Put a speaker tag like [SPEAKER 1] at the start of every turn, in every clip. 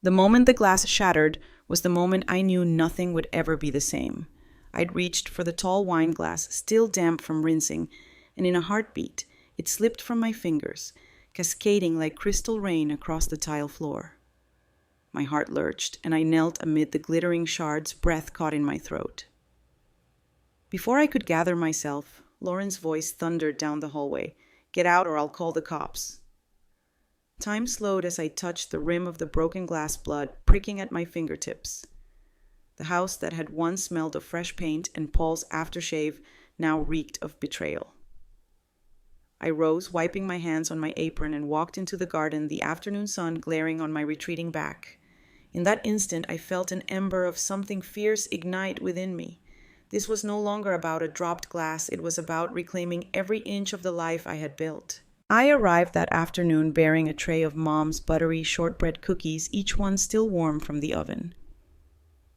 [SPEAKER 1] The moment the glass shattered was the moment I knew nothing would ever be the same. I'd reached for the tall wine glass, still damp from rinsing, and in a heartbeat, it slipped from my fingers, cascading like crystal rain across the tile floor. My heart lurched, and I knelt amid the glittering shards, breath caught in my throat. Before I could gather myself, Lauren's voice thundered down the hallway. "Get out or I'll call the cops." Time slowed as I touched the rim of the broken glass, blood pricking at my fingertips. The house that had once smelled of fresh paint and Paul's aftershave now reeked of betrayal. I rose, wiping my hands on my apron, and walked into the garden, the afternoon sun glaring on my retreating back. In that instant, I felt an ember of something fierce ignite within me. This was no longer about a dropped glass, it was about reclaiming every inch of the life I had built. I arrived that afternoon bearing a tray of Mom's buttery shortbread cookies, each one still warm from the oven.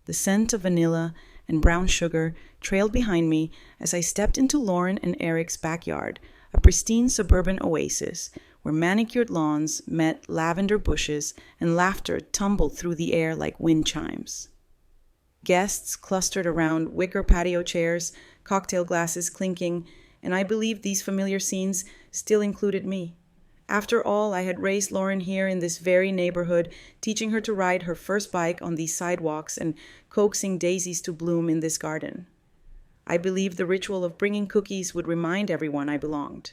[SPEAKER 1] The scent of vanilla and brown sugar trailed behind me as I stepped into Lauren and Eric's backyard, a pristine suburban oasis where manicured lawns met lavender bushes and laughter tumbled through the air like wind chimes. Guests clustered around wicker patio chairs, cocktail glasses clinking, and I believed these familiar scenes still included me. After all, I had raised Lauren here in this very neighborhood, teaching her to ride her first bike on these sidewalks and coaxing daisies to bloom in this garden. I believed the ritual of bringing cookies would remind everyone I belonged.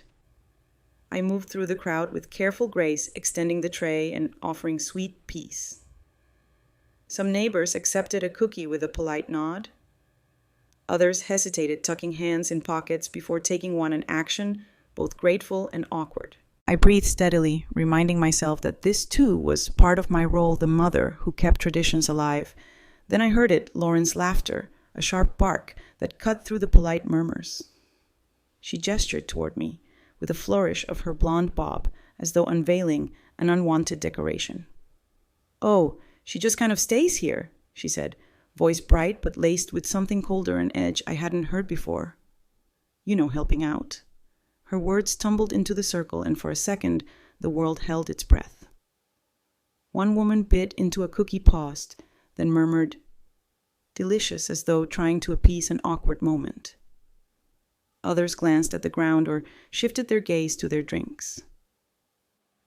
[SPEAKER 1] I moved through the crowd with careful grace, extending the tray and offering sweet peace. Some neighbors accepted a cookie with a polite nod. Others hesitated, tucking hands in pockets before taking one in action, both grateful and awkward. I breathed steadily, reminding myself that this too was part of my role, the mother who kept traditions alive. Then I heard it, Lauren's laughter, a sharp bark that cut through the polite murmurs. She gestured toward me, with a flourish of her blonde bob, as though unveiling an unwanted decoration. "Oh, she just kind of stays here," she said, voice bright but laced with something colder an edge I hadn't heard before. "You know, helping out." Her words tumbled into the circle, and for a second, the world held its breath. One woman bit into a cookie, paused, then murmured, "Delicious," as though trying to appease an awkward moment. Others glanced at the ground or shifted their gaze to their drinks.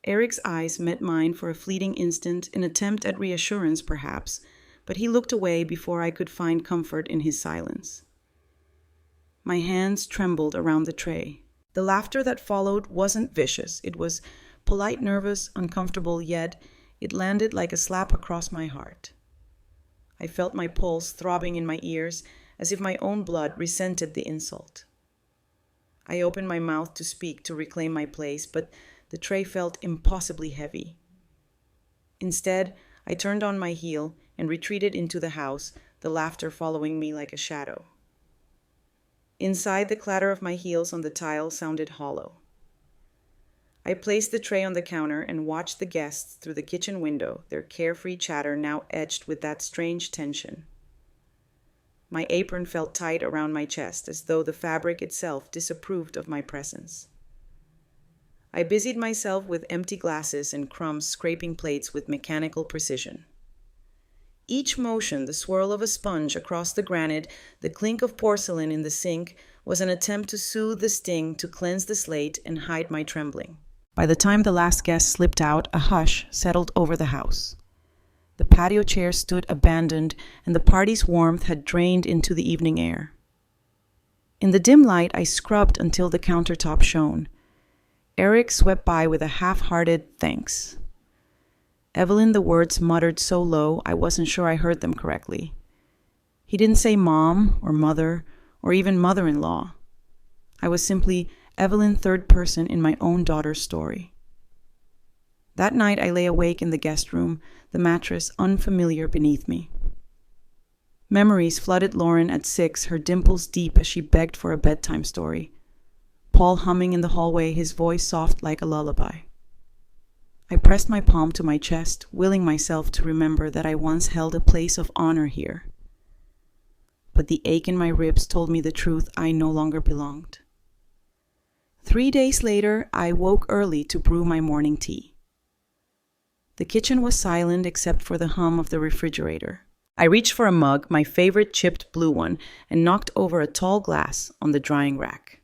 [SPEAKER 1] Eric's eyes met mine for a fleeting instant, an attempt at reassurance perhaps, but he looked away before I could find comfort in his silence. My hands trembled around the tray. The laughter that followed wasn't vicious. It was polite, nervous, uncomfortable, yet it landed like a slap across my heart. I felt my pulse throbbing in my ears, as if my own blood resented the insult. I opened my mouth to speak, to reclaim my place, but the tray felt impossibly heavy. Instead, I turned on my heel and retreated into the house, the laughter following me like a shadow. Inside, the clatter of my heels on the tile sounded hollow. I placed the tray on the counter and watched the guests through the kitchen window, their carefree chatter now etched with that strange tension. My apron felt tight around my chest, as though the fabric itself disapproved of my presence. I busied myself with empty glasses and crumbs, scraping plates with mechanical precision. Each motion, the swirl of a sponge across the granite, the clink of porcelain in the sink, was an attempt to soothe the sting, to cleanse the slate, and hide my trembling. By the time the last guest slipped out, a hush settled over the house. The patio chairs stood abandoned, and the party's warmth had drained into the evening air. In the dim light, I scrubbed until the countertop shone. Eric swept by with a half-hearted thanks. Evelyn, the words muttered so low, I wasn't sure I heard them correctly. He didn't say mom or mother or even mother-in-law. I was simply Evelyn, third person in my own daughter's story. That night I lay awake in the guest room, the mattress unfamiliar beneath me. Memories flooded Lauren at 6, her dimples deep as she begged for a bedtime story. Paul humming in the hallway, his voice soft like a lullaby. I pressed my palm to my chest, willing myself to remember that I once held a place of honor here. But the ache in my ribs told me the truth: I no longer belonged. 3 days later, I woke early to brew my morning tea. The kitchen was silent except for the hum of the refrigerator. I reached for a mug, my favorite chipped blue one, and knocked over a tall glass on the drying rack.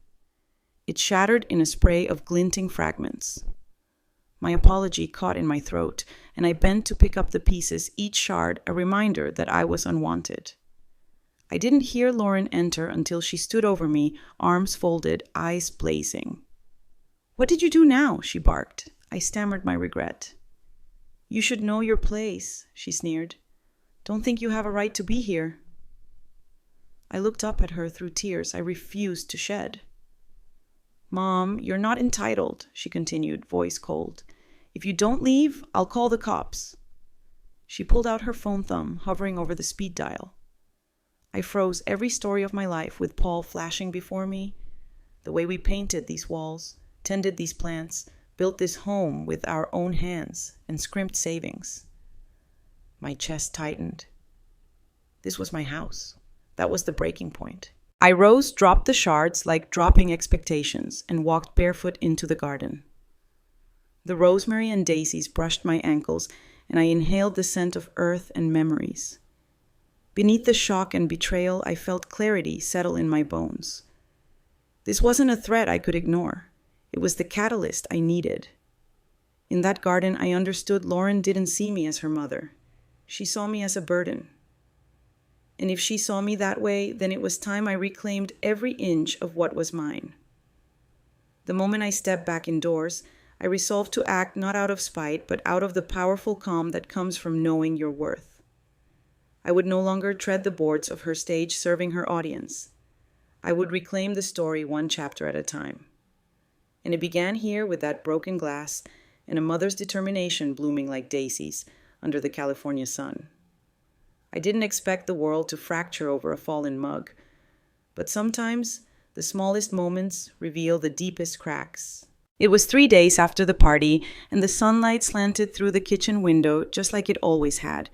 [SPEAKER 1] It shattered in a spray of glinting fragments. My apology caught in my throat, and I bent to pick up the pieces, each shard a reminder that I was unwanted. I didn't hear Lauren enter until she stood over me, arms folded, eyes blazing. "What did you do now?" she barked. I stammered my regret. "You should know your place," she sneered. "Don't think you have a right to be here." I looked up at her through tears I refused to shed. "Mom, you're not entitled," she continued, voice cold. "If you don't leave, I'll call the cops." She pulled out her phone thumb, hovering over the speed dial. I froze every story of my life with Paul flashing before me. The way we painted these walls, tended these plants, built this home with our own hands, and scrimped savings. My chest tightened. This was my house. That was the breaking point. I rose, dropped the shards like dropping expectations, and walked barefoot into the garden. The rosemary and daisies brushed my ankles, and I inhaled the scent of earth and memories. Beneath the shock and betrayal, I felt clarity settle in my bones. This wasn't a threat I could ignore. It was the catalyst I needed. In that garden, I understood Lauren didn't see me as her mother. She saw me as a burden. And if she saw me that way, then it was time I reclaimed every inch of what was mine. The moment I stepped back indoors, I resolved to act not out of spite, but out of the powerful calm that comes from knowing your worth. I would no longer tread the boards of her stage serving her audience. I would reclaim the story one chapter at a time. And it began here with that broken glass and a mother's determination blooming like daisies under the California sun. I didn't expect the world to fracture over a fallen mug, but sometimes the smallest moments reveal the deepest cracks. It was 3 days after the party, and the sunlight slanted through the kitchen window just like it always had,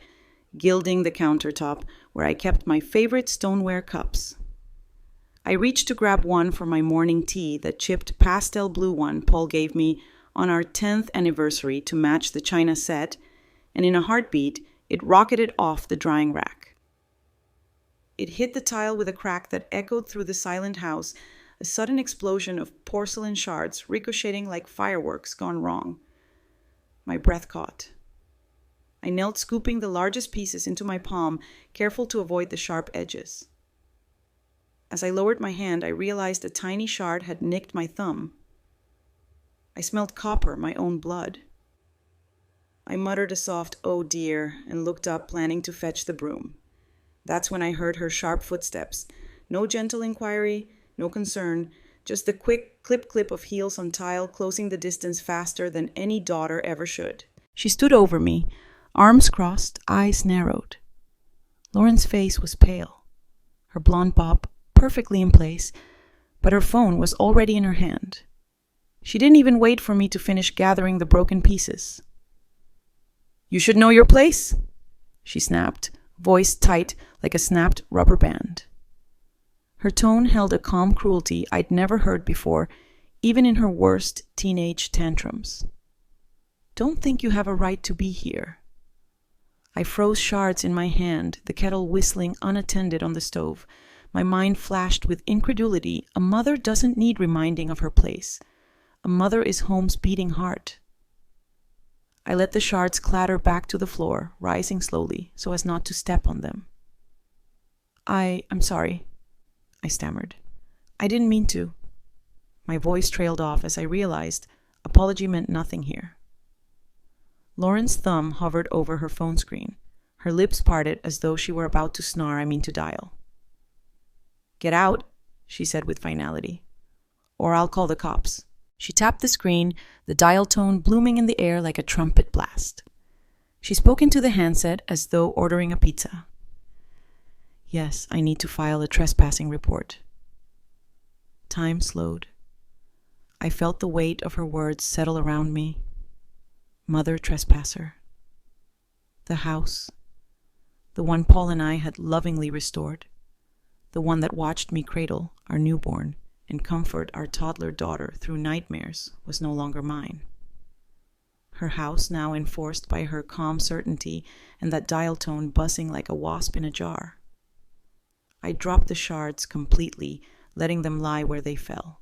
[SPEAKER 1] gilding the countertop where I kept my favorite stoneware cups. I reached to grab one for my morning tea, that chipped pastel blue one Paul gave me on our 10th anniversary to match the china set, and in a heartbeat, it rocketed off the drying rack. It hit the tile with a crack that echoed through the silent house, a sudden explosion of porcelain shards ricocheting like fireworks gone wrong. My breath caught. I knelt, scooping the largest pieces into my palm, careful to avoid the sharp edges. As I lowered my hand, I realized a tiny shard had nicked my thumb. I smelled copper, my own blood. I muttered a soft, "Oh dear," and looked up, planning to fetch the broom. That's when I heard her sharp footsteps. No gentle inquiry, no concern, just the quick clip-clip of heels on tile, closing the distance faster than any daughter ever should. She stood over me, arms crossed, eyes narrowed. Lauren's face was pale, her blonde bob perfectly in place, but her phone was already in her hand. She didn't even wait for me to finish gathering the broken pieces. "You should know your place," she snapped, voice tight like a snapped rubber band. Her tone held a calm cruelty I'd never heard before, even in her worst teenage tantrums. "Don't think you have a right to be here." I froze shards in my hand, the kettle whistling unattended on the stove. My mind flashed with incredulity. A mother doesn't need reminding of her place. A mother is home's beating heart. I let the shards clatter back to the floor, rising slowly so as not to step on them. I'm sorry," I stammered. "I didn't mean to." My voice trailed off as I realized apology meant nothing here. Lauren's thumb hovered over her phone screen. Her lips parted as though she were about to to dial. "Get out," she said with finality, "or I'll call the cops." She tapped the screen, the dial tone blooming in the air like a trumpet blast. She spoke into the handset as though ordering a pizza. "Yes, I need to file a trespassing report." Time slowed. I felt the weight of her words settle around me. Mother trespasser. The house. The one Paul and I had lovingly restored. The one that watched me cradle our newborn and comfort our toddler daughter through nightmares was no longer mine. her house now enforced by her calm certainty and that dial tone buzzing like a wasp in a jar. I dropped the shards completely, letting them lie where they fell.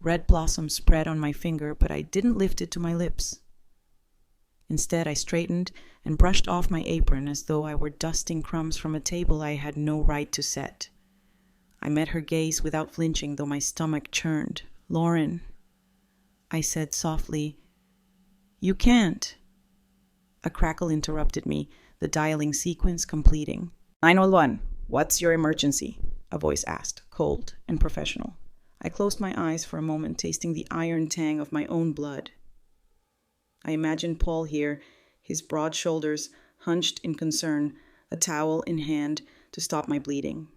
[SPEAKER 1] Red blossom spread on my finger, but I didn't lift it to my lips. Instead, I straightened and brushed off my apron as though I were dusting crumbs from a table I had no right to set. I met her gaze without flinching, though my stomach churned. "Lauren," I said softly, "you can't." A crackle interrupted me, the dialing sequence completing. 911, what's your emergency? A voice asked, cold and professional. I closed my eyes for a moment, tasting the iron tang of my own blood. I imagined Paul here, his broad shoulders hunched in concern, a towel in hand to stop my bleeding.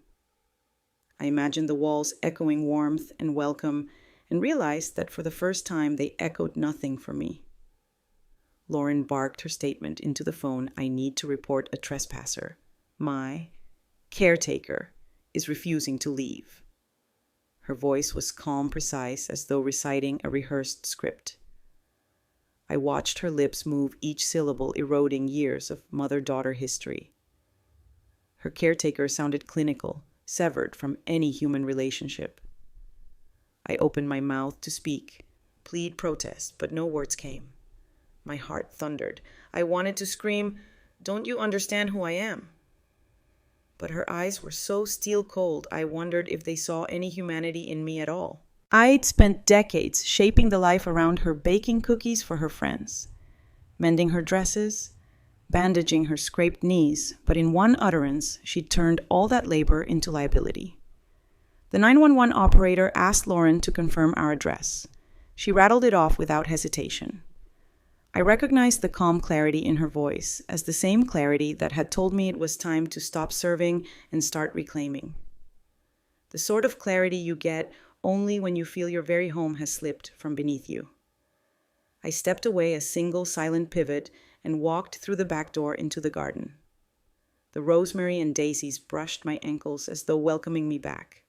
[SPEAKER 1] I imagined the walls echoing warmth and welcome, and realized that for the first time they echoed nothing for me. Lauren barked her statement into the phone. "I need to report a trespasser. My caretaker is refusing to leave." Her voice was calm, precise, as though reciting a rehearsed script. I watched her lips move, each syllable eroding years of mother-daughter history. Her caretaker sounded clinical, severed from any human relationship. I opened my mouth to speak, plead, protest, but no words came. My heart thundered. I wanted to scream, "Don't you understand who I am?" But her eyes were so steel-cold, I wondered if they saw any humanity in me at all. I'd spent decades shaping the life around her, baking cookies for her friends, mending her dresses, bandaging her scraped knees, but in one utterance, she'd turned all that labor into liability. The 911 operator asked Lauren to confirm our address. She rattled it off without hesitation. I recognized the calm clarity in her voice as the same clarity that had told me it was time to stop serving and start reclaiming. The sort of clarity you get only when you feel your very home has slipped from beneath you. I stepped away a single silent pivot and walked through the back door into the garden. The rosemary and daisies brushed my ankles as though welcoming me back.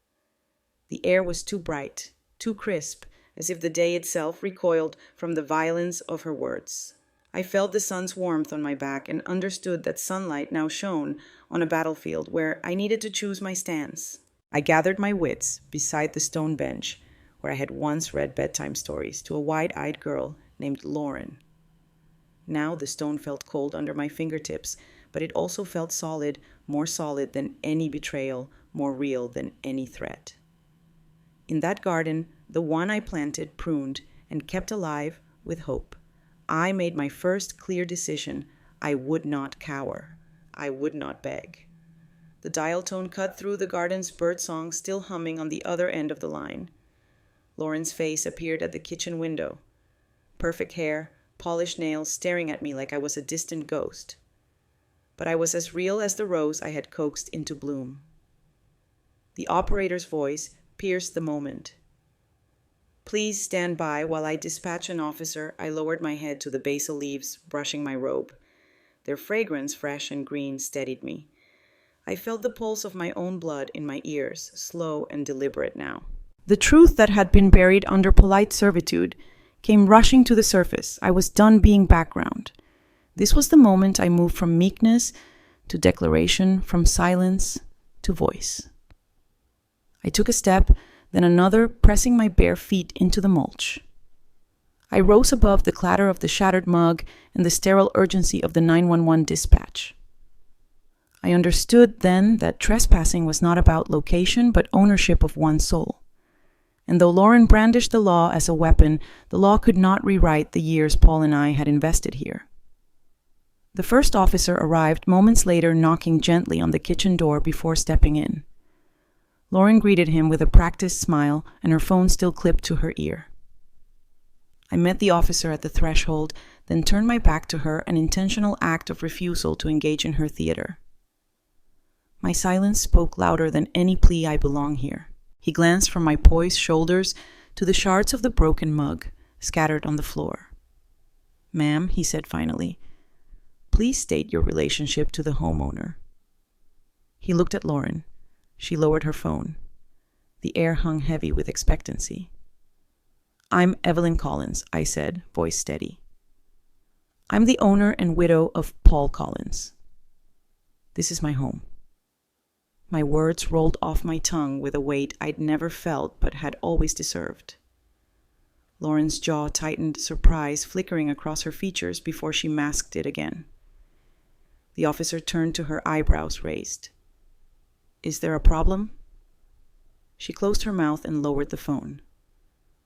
[SPEAKER 1] The air was too bright, too crisp, as if the day itself recoiled from the violence of her words. I felt the sun's warmth on my back and understood that sunlight now shone on a battlefield where I needed to choose my stance. I gathered my wits beside the stone bench where I had once read bedtime stories to a wide-eyed girl named Lauren. Now the stone felt cold under my fingertips, but it also felt solid, more solid than any betrayal, more real than any threat. In that garden, the one I planted, pruned, and kept alive with hope, I made my first clear decision. I would not cower. I would not beg. The dial tone cut through the garden's birdsong, still humming on the other end of the line. Lauren's face appeared at the kitchen window. Perfect hair, polished nails, staring at me like I was a distant ghost. But I was as real as the rose I had coaxed into bloom. The operator's voice pierced the moment. "Please stand by while I dispatch an officer." I lowered my head to the basil leaves, brushing my robe. Their fragrance, fresh and green, steadied me. I felt the pulse of my own blood in my ears, slow and deliberate now. The truth that had been buried under polite servitude came rushing to the surface. I was done being background. This was the moment I moved from meekness to declaration, from silence to voice. I took a step, then another, pressing my bare feet into the mulch. I rose above the clatter of the shattered mug and the sterile urgency of the 911 dispatch. I understood then that trespassing was not about location, but ownership of one's soul. And though Lauren brandished the law as a weapon, the law could not rewrite the years Paul and I had invested here. The first officer arrived moments later, knocking gently on the kitchen door before stepping in. Lauren greeted him with a practiced smile, and her phone still clipped to her ear. I met the officer at the threshold, then turned my back to her, an intentional act of refusal to engage in her theater. My silence spoke louder than any plea. I belong here. He glanced from my poised shoulders to the shards of the broken mug scattered on the floor. "Ma'am," he said finally, "please state your relationship to the homeowner." He looked at Lauren. She lowered her phone. The air hung heavy with expectancy. "I'm Evelyn Collins," I said, voice steady. I'm the owner and widow of Paul Collins. This is my home. My words rolled off my tongue with a weight I'd never felt but had always deserved. Lauren's jaw tightened, surprise flickering across her features before she masked it again. The officer turned to her, eyebrows raised. Is there a problem? She closed her mouth and lowered the phone.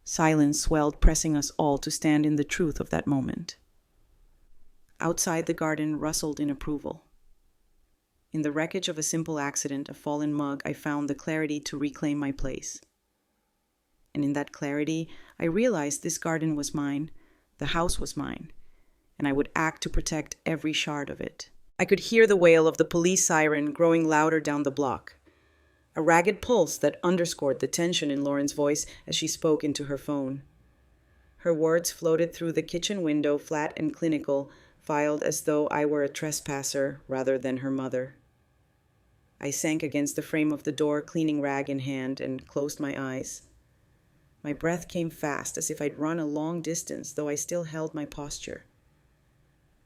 [SPEAKER 1] Silence swelled, pressing us all to stand in the truth of that moment. Outside, the garden rustled in approval. In the wreckage of a simple accident, a fallen mug, I found the clarity to reclaim my place. And in that clarity, I realized this garden was mine, the house was mine, and I would act to protect every shard of it. I could hear the wail of the police siren growing louder down the block, a ragged pulse that underscored the tension in Lauren's voice as she spoke into her phone. Her words floated through the kitchen window, flat and clinical, filed as though I were a trespasser rather than her mother. I sank against the frame of the door, cleaning rag in hand, and closed my eyes. My breath came fast, as if I'd run a long distance, though I still held my posture.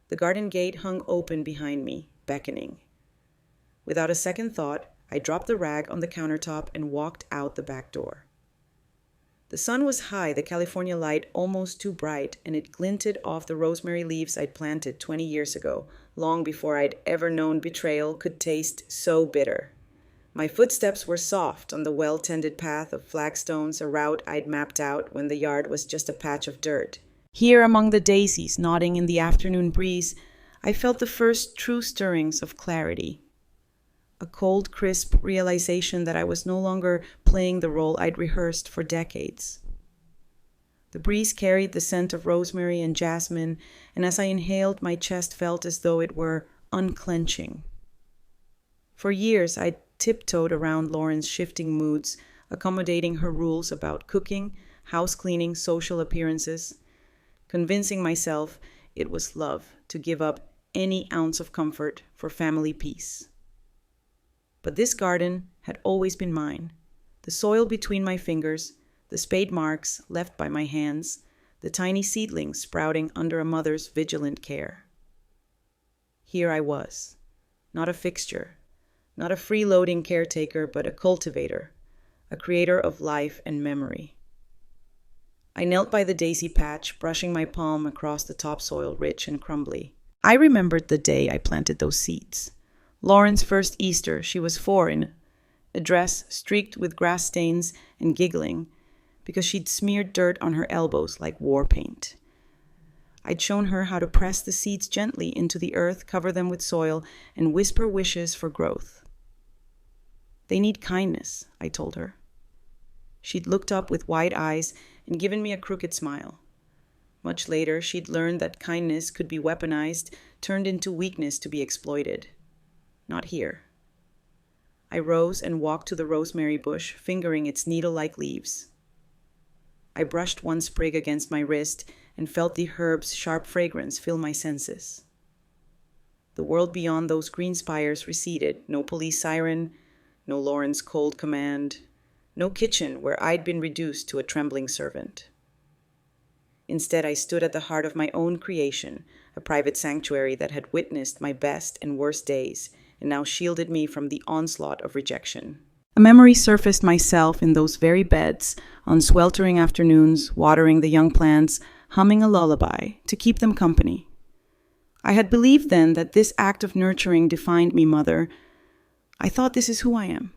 [SPEAKER 1] The garden gate hung open behind me, beckoning. Without a second thought, I dropped the rag on the countertop and walked out the back door. The sun was high, the California light almost too bright, and it glinted off the rosemary leaves I'd planted 20 years ago, long before I'd ever known betrayal could taste so bitter. My footsteps were soft on the well-tended path of flagstones, a route I'd mapped out when the yard was just a patch of dirt. Here among the daisies nodding in the afternoon breeze, I felt the first true stirrings of clarity. A cold, crisp realization that I was no longer playing the role I'd rehearsed for decades. The breeze carried the scent of rosemary and jasmine, and as I inhaled, my chest felt as though it were unclenching. For years, I'd tiptoed around Lauren's shifting moods, accommodating her rules about cooking, house cleaning, social appearances, convincing myself it was love to give up any ounce of comfort for family peace. But this garden had always been mine. The soil between my fingers, the spade marks left by my hands, the tiny seedlings sprouting under a mother's vigilant care. Here I was, not a fixture, not a freeloading caretaker, but a cultivator, a creator of life and memory. I knelt by the daisy patch, brushing my palm across the topsoil, rich and crumbly. I remembered the day I planted those seeds. Lauren's first Easter, she was 4, in a dress streaked with grass stains, and giggling because she'd smeared dirt on her elbows like war paint. I'd shown her how to press the seeds gently into the earth, cover them with soil, and whisper wishes for growth. They need kindness, I told her. She'd looked up with wide eyes and given me a crooked smile. Much later, she'd learned that kindness could be weaponized, turned into weakness to be exploited. Not here. I rose and walked to the rosemary bush, fingering its needle-like leaves. I brushed one sprig against my wrist and felt the herb's sharp fragrance fill my senses. The world beyond those green spires receded. No police siren, no Lauren's cold command, no kitchen where I'd been reduced to a trembling servant. Instead, I stood at the heart of my own creation, a private sanctuary that had witnessed my best and worst days, and now shielded me from the onslaught of rejection. A memory surfaced myself in those very beds, on sweltering afternoons, watering the young plants, humming a lullaby to keep them company. I had believed then that this act of nurturing defined me, mother. I thought this is who I am.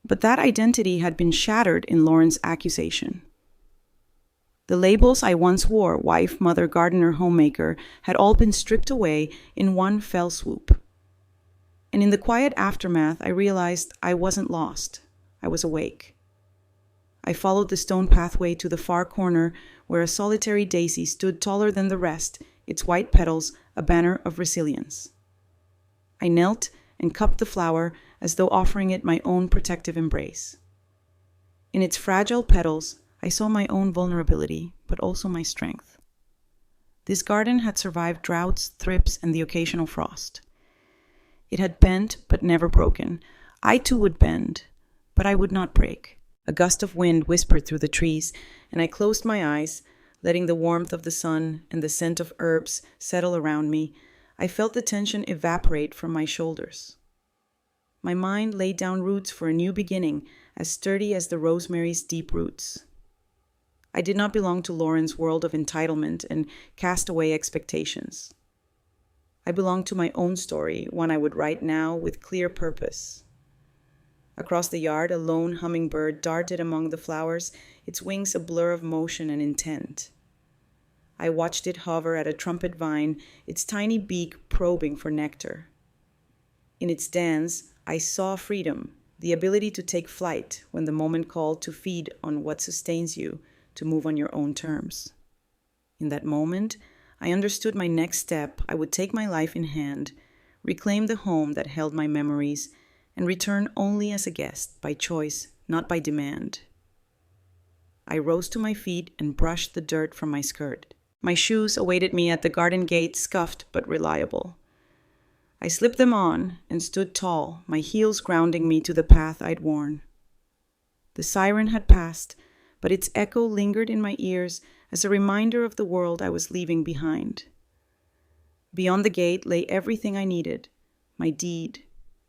[SPEAKER 1] But that identity had been shattered in Lauren's accusation. The labels I once wore, wife, mother, gardener, homemaker, had all been stripped away in one fell swoop. And in the quiet aftermath, I realized I wasn't lost. I was awake. I followed the stone pathway to the far corner where a solitary daisy stood taller than the rest, its white petals a banner of resilience. I knelt and cupped the flower as though offering it my own protective embrace. In its fragile petals, I saw my own vulnerability, but also my strength. This garden had survived droughts, thrips, and the occasional frost. It had bent, but never broken. I too would bend, but I would not break. A gust of wind whispered through the trees, and I closed my eyes, letting the warmth of the sun and the scent of herbs settle around me, I felt the tension evaporate from my shoulders. My mind laid down roots for a new beginning, as sturdy as the rosemary's deep roots. I did not belong to Lauren's world of entitlement and castaway expectations. I belonged to my own story, one I would write now with clear purpose. Across the yard, a lone hummingbird darted among the flowers, its wings a blur of motion and intent. I watched it hover at a trumpet vine, its tiny beak probing for nectar. In its dance, I saw freedom, the ability to take flight when the moment called, to feed on what sustains you, to move on your own terms. In that moment, I understood my next step. I would take my life in hand, reclaim the home that held my memories, and return only as a guest, by choice, not by demand. I rose to my feet and brushed the dirt from my skirt. My shoes awaited me at the garden gate, scuffed but reliable. I slipped them on and stood tall, my heels grounding me to the path I'd worn. The siren had passed, but its echo lingered in my ears as a reminder of the world I was leaving behind. Beyond the gate lay everything I needed, my deed,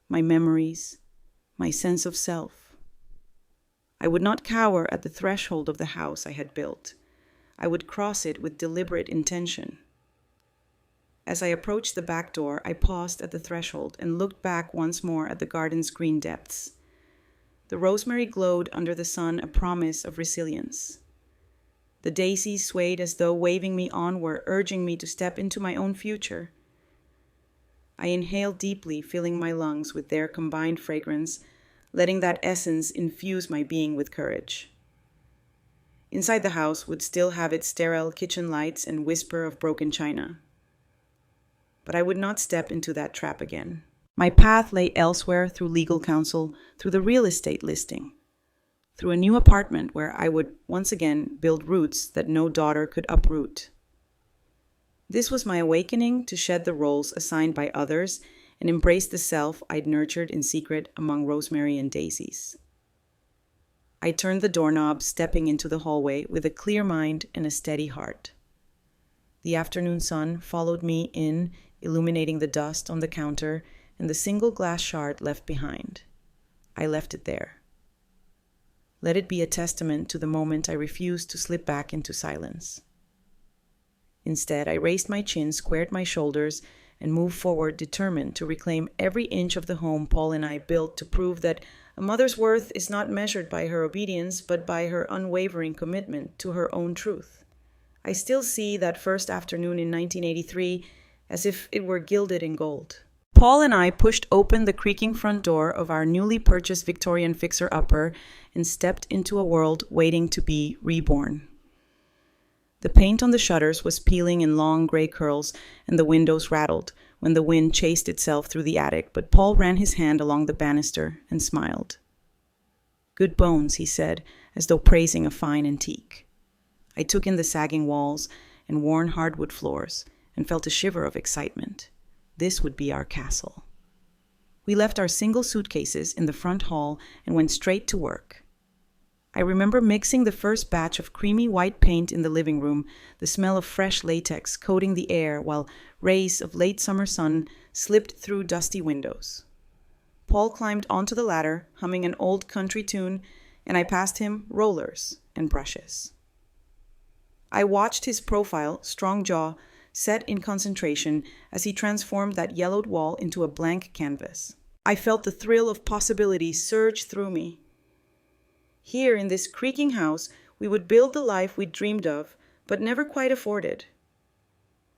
[SPEAKER 1] my memories, my sense of self. I would not cower at the threshold of the house I had built. I would cross it with deliberate intention. As I approached the back door, I paused at the threshold and looked back once more at the garden's green depths. The rosemary glowed under the sun, a promise of resilience. The daisies swayed as though waving me onward, urging me to step into my own future. I inhaled deeply, filling my lungs with their combined fragrance, letting that essence infuse my being with courage. Inside the house would still have its sterile kitchen lights and whisper of broken china. But I would not step into that trap again. My path lay elsewhere, through legal counsel, through the real estate listing, through a new apartment where I would once again build roots that no daughter could uproot. This was my awakening to shed the roles assigned by others and embrace the self I'd nurtured in secret among rosemary and daisies. I turned the doorknob, stepping into the hallway with a clear mind and a steady heart. The afternoon sun followed me in, illuminating the dust on the counter and the single glass shard left behind. I left it there. Let it be a testament to the moment I refused to slip back into silence. Instead, I raised my chin, squared my shoulders, and moved forward, determined to reclaim every inch of the home Paul and I built, to prove that a mother's worth is not measured by her obedience, but by her unwavering commitment to her own truth. I still see that first afternoon in 1983 as if it were gilded in gold. Paul and I pushed open the creaking front door of our newly purchased Victorian fixer-upper and stepped into a world waiting to be reborn. The paint on the shutters was peeling in long gray curls, and the windows rattled when the wind chased itself through the attic, but Paul ran his hand along the banister and smiled. "Good bones," he said, as though praising a fine antique. I took in the sagging walls and worn hardwood floors and felt a shiver of excitement. This would be our castle. We left our single suitcases in the front hall and went straight to work. I remember mixing the first batch of creamy white paint in the living room, the smell of fresh latex coating the air while rays of late summer sun slipped through dusty windows. Paul climbed onto the ladder, humming an old country tune, and I passed him rollers and brushes. I watched his profile, strong jaw, set in concentration as he transformed that yellowed wall into a blank canvas. I felt the thrill of possibility surge through me. Here in this creaking house, we would build the life we'd dreamed of, but never quite afforded.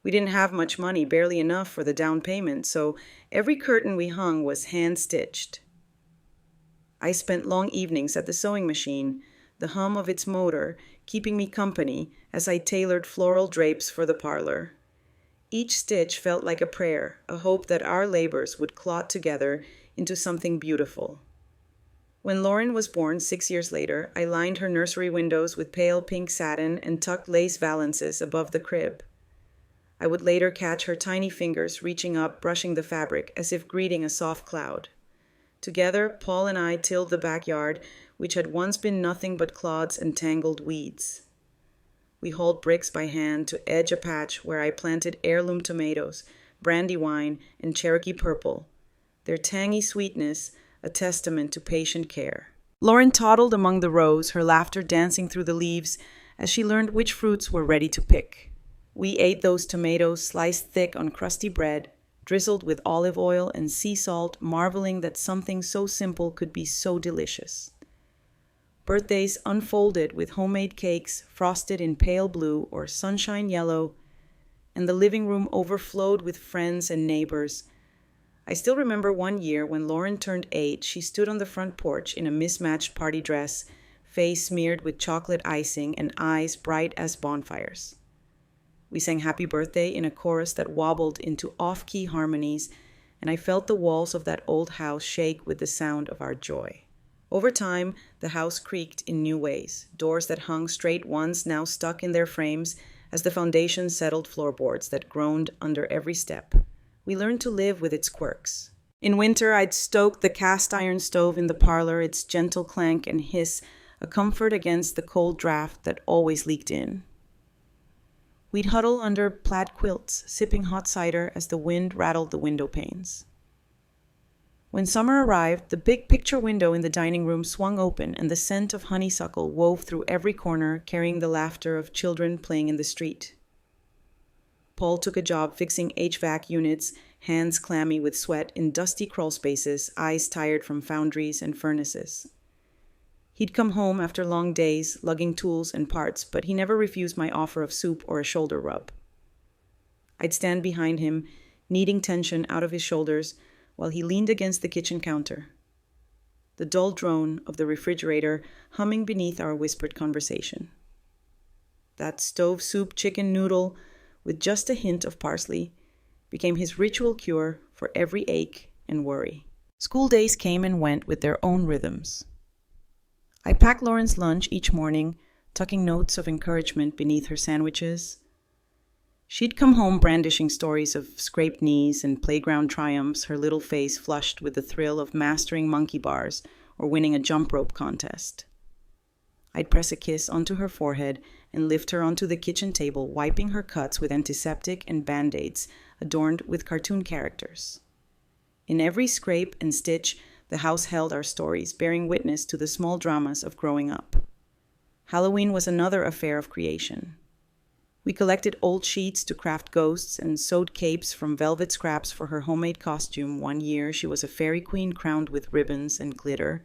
[SPEAKER 1] We didn't have much money, barely enough for the down payment, so every curtain we hung was hand-stitched. I spent long evenings at the sewing machine, the hum of its motor keeping me company as I tailored floral drapes for the parlor. Each stitch felt like a prayer, a hope that our labors would clot together into something beautiful. When Lauren was born 6 years later, I lined her nursery windows with pale pink satin and tucked lace valances above the crib. I would later catch her tiny fingers reaching up, brushing the fabric as if greeting a soft cloud. Together, Paul and I tilled the backyard, which had once been nothing but clods and tangled weeds. We hauled bricks by hand to edge a patch where I planted heirloom tomatoes, brandywine, and Cherokee purple, their tangy sweetness a testament to patient care. Lauren toddled among the rows, her laughter dancing through the leaves as she learned which fruits were ready to pick. We ate those tomatoes sliced thick on crusty bread, drizzled with olive oil and sea salt, marveling that something so simple could be so delicious. Birthdays unfolded with homemade cakes frosted in pale blue or sunshine yellow, and the living room overflowed with friends and neighbors. I still remember one year when Lauren turned 8, she stood on the front porch in a mismatched party dress, face smeared with chocolate icing and eyes bright as bonfires. We sang happy birthday in a chorus that wobbled into off-key harmonies, and I felt the walls of that old house shake with the sound of our joy. Over time, the house creaked in new ways, doors that hung straight once now stuck in their frames as the foundation settled floorboards that groaned under every step. We learned to live with its quirks. In winter, I'd stoke the cast iron stove in the parlor, its gentle clank and hiss, a comfort against the cold draft that always leaked in. We'd huddle under plaid quilts, sipping hot cider as the wind rattled the window panes. When summer arrived, the big picture window in the dining room swung open and the scent of honeysuckle wove through every corner, carrying the laughter of children playing in the street. Paul took a job fixing HVAC units, hands clammy with sweat in dusty crawl spaces, eyes tired from foundries and furnaces. He'd come home after long days, lugging tools and parts, but he never refused my offer of soup or a shoulder rub. I'd stand behind him, kneading tension out of his shoulders, while he leaned against the kitchen counter, the dull drone of the refrigerator humming beneath our whispered conversation. That stove soup chicken noodle, with just a hint of parsley, became his ritual cure for every ache and worry. School days came and went with their own rhythms. I packed Lauren's lunch each morning, tucking notes of encouragement beneath her sandwiches. She'd come home brandishing stories of scraped knees and playground triumphs, her little face flushed with the thrill of mastering monkey bars or winning a jump rope contest. I'd press a kiss onto her forehead and lift her onto the kitchen table, wiping her cuts with antiseptic and Band-Aids adorned with cartoon characters. In every scrape and stitch, the house held our stories, bearing witness to the small dramas of growing up. Halloween was another affair of creation. We collected old sheets to craft ghosts and sewed capes from velvet scraps for her homemade costume. One year, she was a fairy queen crowned with ribbons and glitter.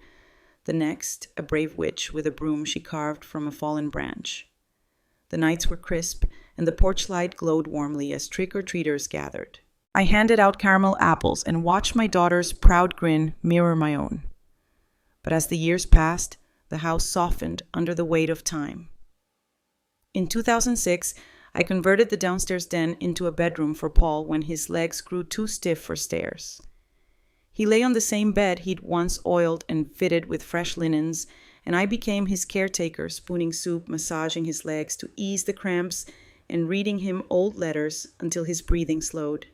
[SPEAKER 1] The next, a brave witch with a broom she carved from a fallen branch. The nights were crisp, and the porch light glowed warmly as trick-or-treaters gathered. I handed out caramel apples and watched my daughter's proud grin mirror my own. But as the years passed, the house softened under the weight of time. In 2006, I converted the downstairs den into a bedroom for Paul when his legs grew too stiff for stairs. He lay on the same bed he'd once oiled and fitted with fresh linens, and I became his caretaker, spooning soup, massaging his legs to ease the cramps, and reading him old letters until his breathing slowed.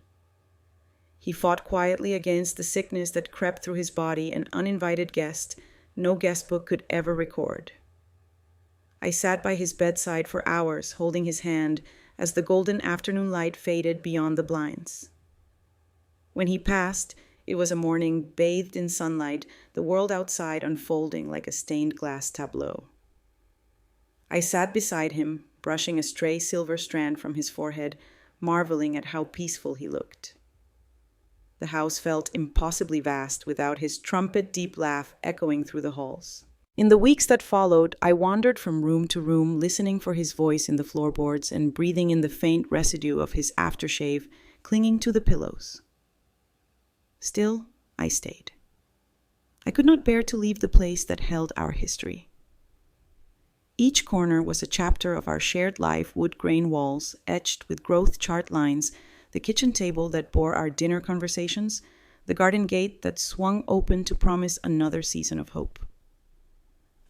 [SPEAKER 1] He fought quietly against the sickness that crept through his body, an uninvited guest no guestbook could ever record. I sat by his bedside for hours, holding his hand as the golden afternoon light faded beyond the blinds. When he passed, it was a morning bathed in sunlight, the world outside unfolding like a stained glass tableau. I sat beside him, brushing a stray silver strand from his forehead, marveling at how peaceful he looked. The house felt impossibly vast without his trumpet-deep laugh echoing through the halls. In the weeks that followed, I wandered from room to room, listening for his voice in the floorboards and breathing in the faint residue of his aftershave, clinging to the pillows. Still, I stayed. I could not bear to leave the place that held our history. Each corner was a chapter of our shared life, wood grain walls, etched with growth chart lines, the kitchen table that bore our dinner conversations, the garden gate that swung open to promise another season of hope.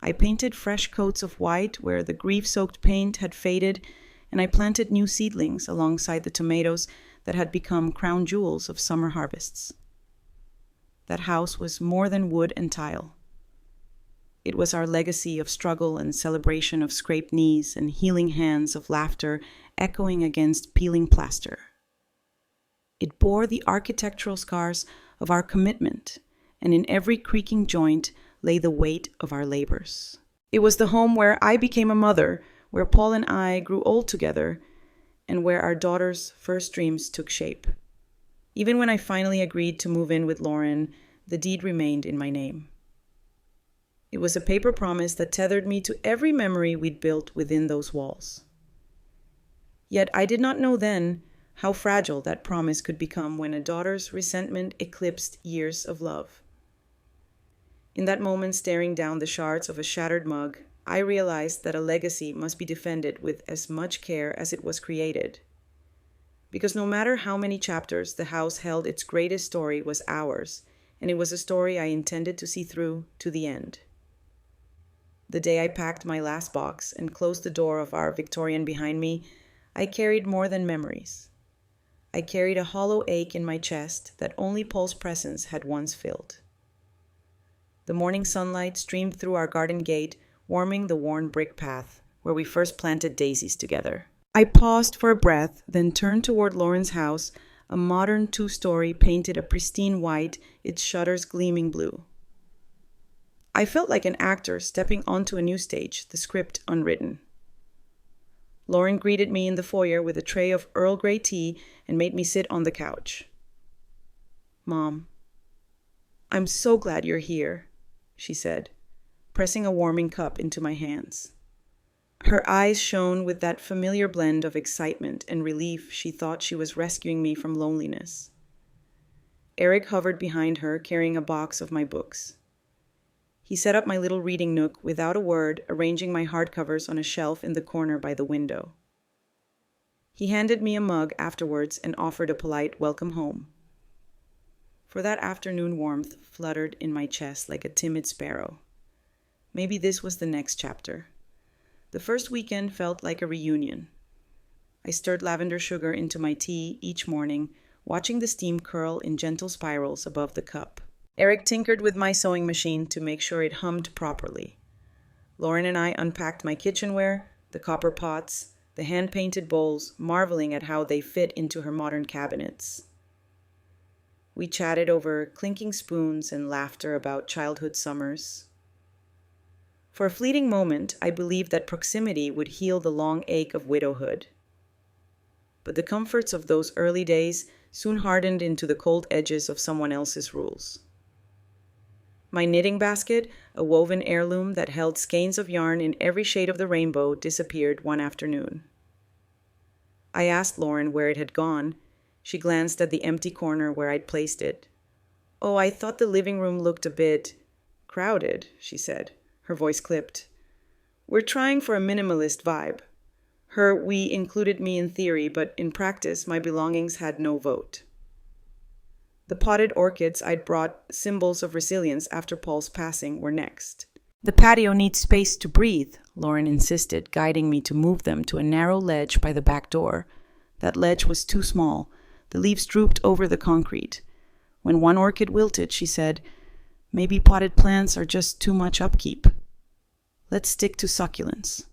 [SPEAKER 1] I painted fresh coats of white where the grief-soaked paint had faded, and I planted new seedlings alongside the tomatoes that had become crown jewels of summer harvests. That house was more than wood and tile. It was our legacy of struggle and celebration of scraped knees and healing hands of laughter echoing against peeling plaster. It bore the architectural scars of our commitment, and in every creaking joint lay the weight of our labors. It was the home where I became a mother, where Paul and I grew old together, and where our daughter's first dreams took shape. Even when I finally agreed to move in with Lauren, the deed remained in my name. It was a paper promise that tethered me to every memory we'd built within those walls. Yet I did not know then how fragile that promise could become when a daughter's resentment eclipsed years of love. In that moment, staring down the shards of a shattered mug, I realized that a legacy must be defended with as much care as it was created. Because no matter how many chapters the house held, its greatest story was ours, and it was a story I intended to see through to the end. The day I packed my last box and closed the door of our Victorian behind me, I carried more than memories. I carried a hollow ache in my chest that only Paul's presence had once filled. The morning sunlight streamed through our garden gate, warming the worn brick path where we first planted daisies together. I paused for a breath, then turned toward Lauren's house, a modern 2-story painted a pristine white, its shutters gleaming blue. I felt like an actor stepping onto a new stage, the script unwritten. Lauren greeted me in the foyer with a tray of Earl Grey tea and made me sit on the couch. "Mom, I'm so glad you're here," she said, pressing a warming cup into my hands. Her eyes shone with that familiar blend of excitement and relief. She thought she was rescuing me from loneliness. Eric hovered behind her, carrying a box of my books. He set up my little reading nook without a word, arranging my hardcovers on a shelf in the corner by the window. He handed me a mug afterwards and offered a polite welcome home. For that afternoon warmth fluttered in my chest like a timid sparrow. Maybe this was the next chapter. The first weekend felt like a reunion. I stirred lavender sugar into my tea each morning, watching the steam curl in gentle spirals above the cup. Eric tinkered with my sewing machine to make sure it hummed properly. Lauren and I unpacked my kitchenware, the copper pots, the hand-painted bowls, marveling at how they fit into her modern cabinets. We chatted over clinking spoons and laughter about childhood summers. For a fleeting moment, I believed that proximity would heal the long ache of widowhood. But the comforts of those early days soon hardened into the cold edges of someone else's rules. My knitting basket, a woven heirloom that held skeins of yarn in every shade of the rainbow, disappeared one afternoon. I asked Lauren where it had gone. She glanced at the empty corner where I'd placed it. "Oh, I thought the living room looked a bit crowded," she said. Her voice clipped. "We're trying for a minimalist vibe." We included me in theory, but in practice, my belongings had no vote. The potted orchids I'd brought, symbols of resilience after Paul's passing, were next. "The patio needs space to breathe," Lauren insisted, guiding me to move them to a narrow ledge by the back door. That ledge was too small. The leaves drooped over the concrete. When one orchid wilted, she said, "Maybe potted plants are just too much upkeep. Let's stick to succulents."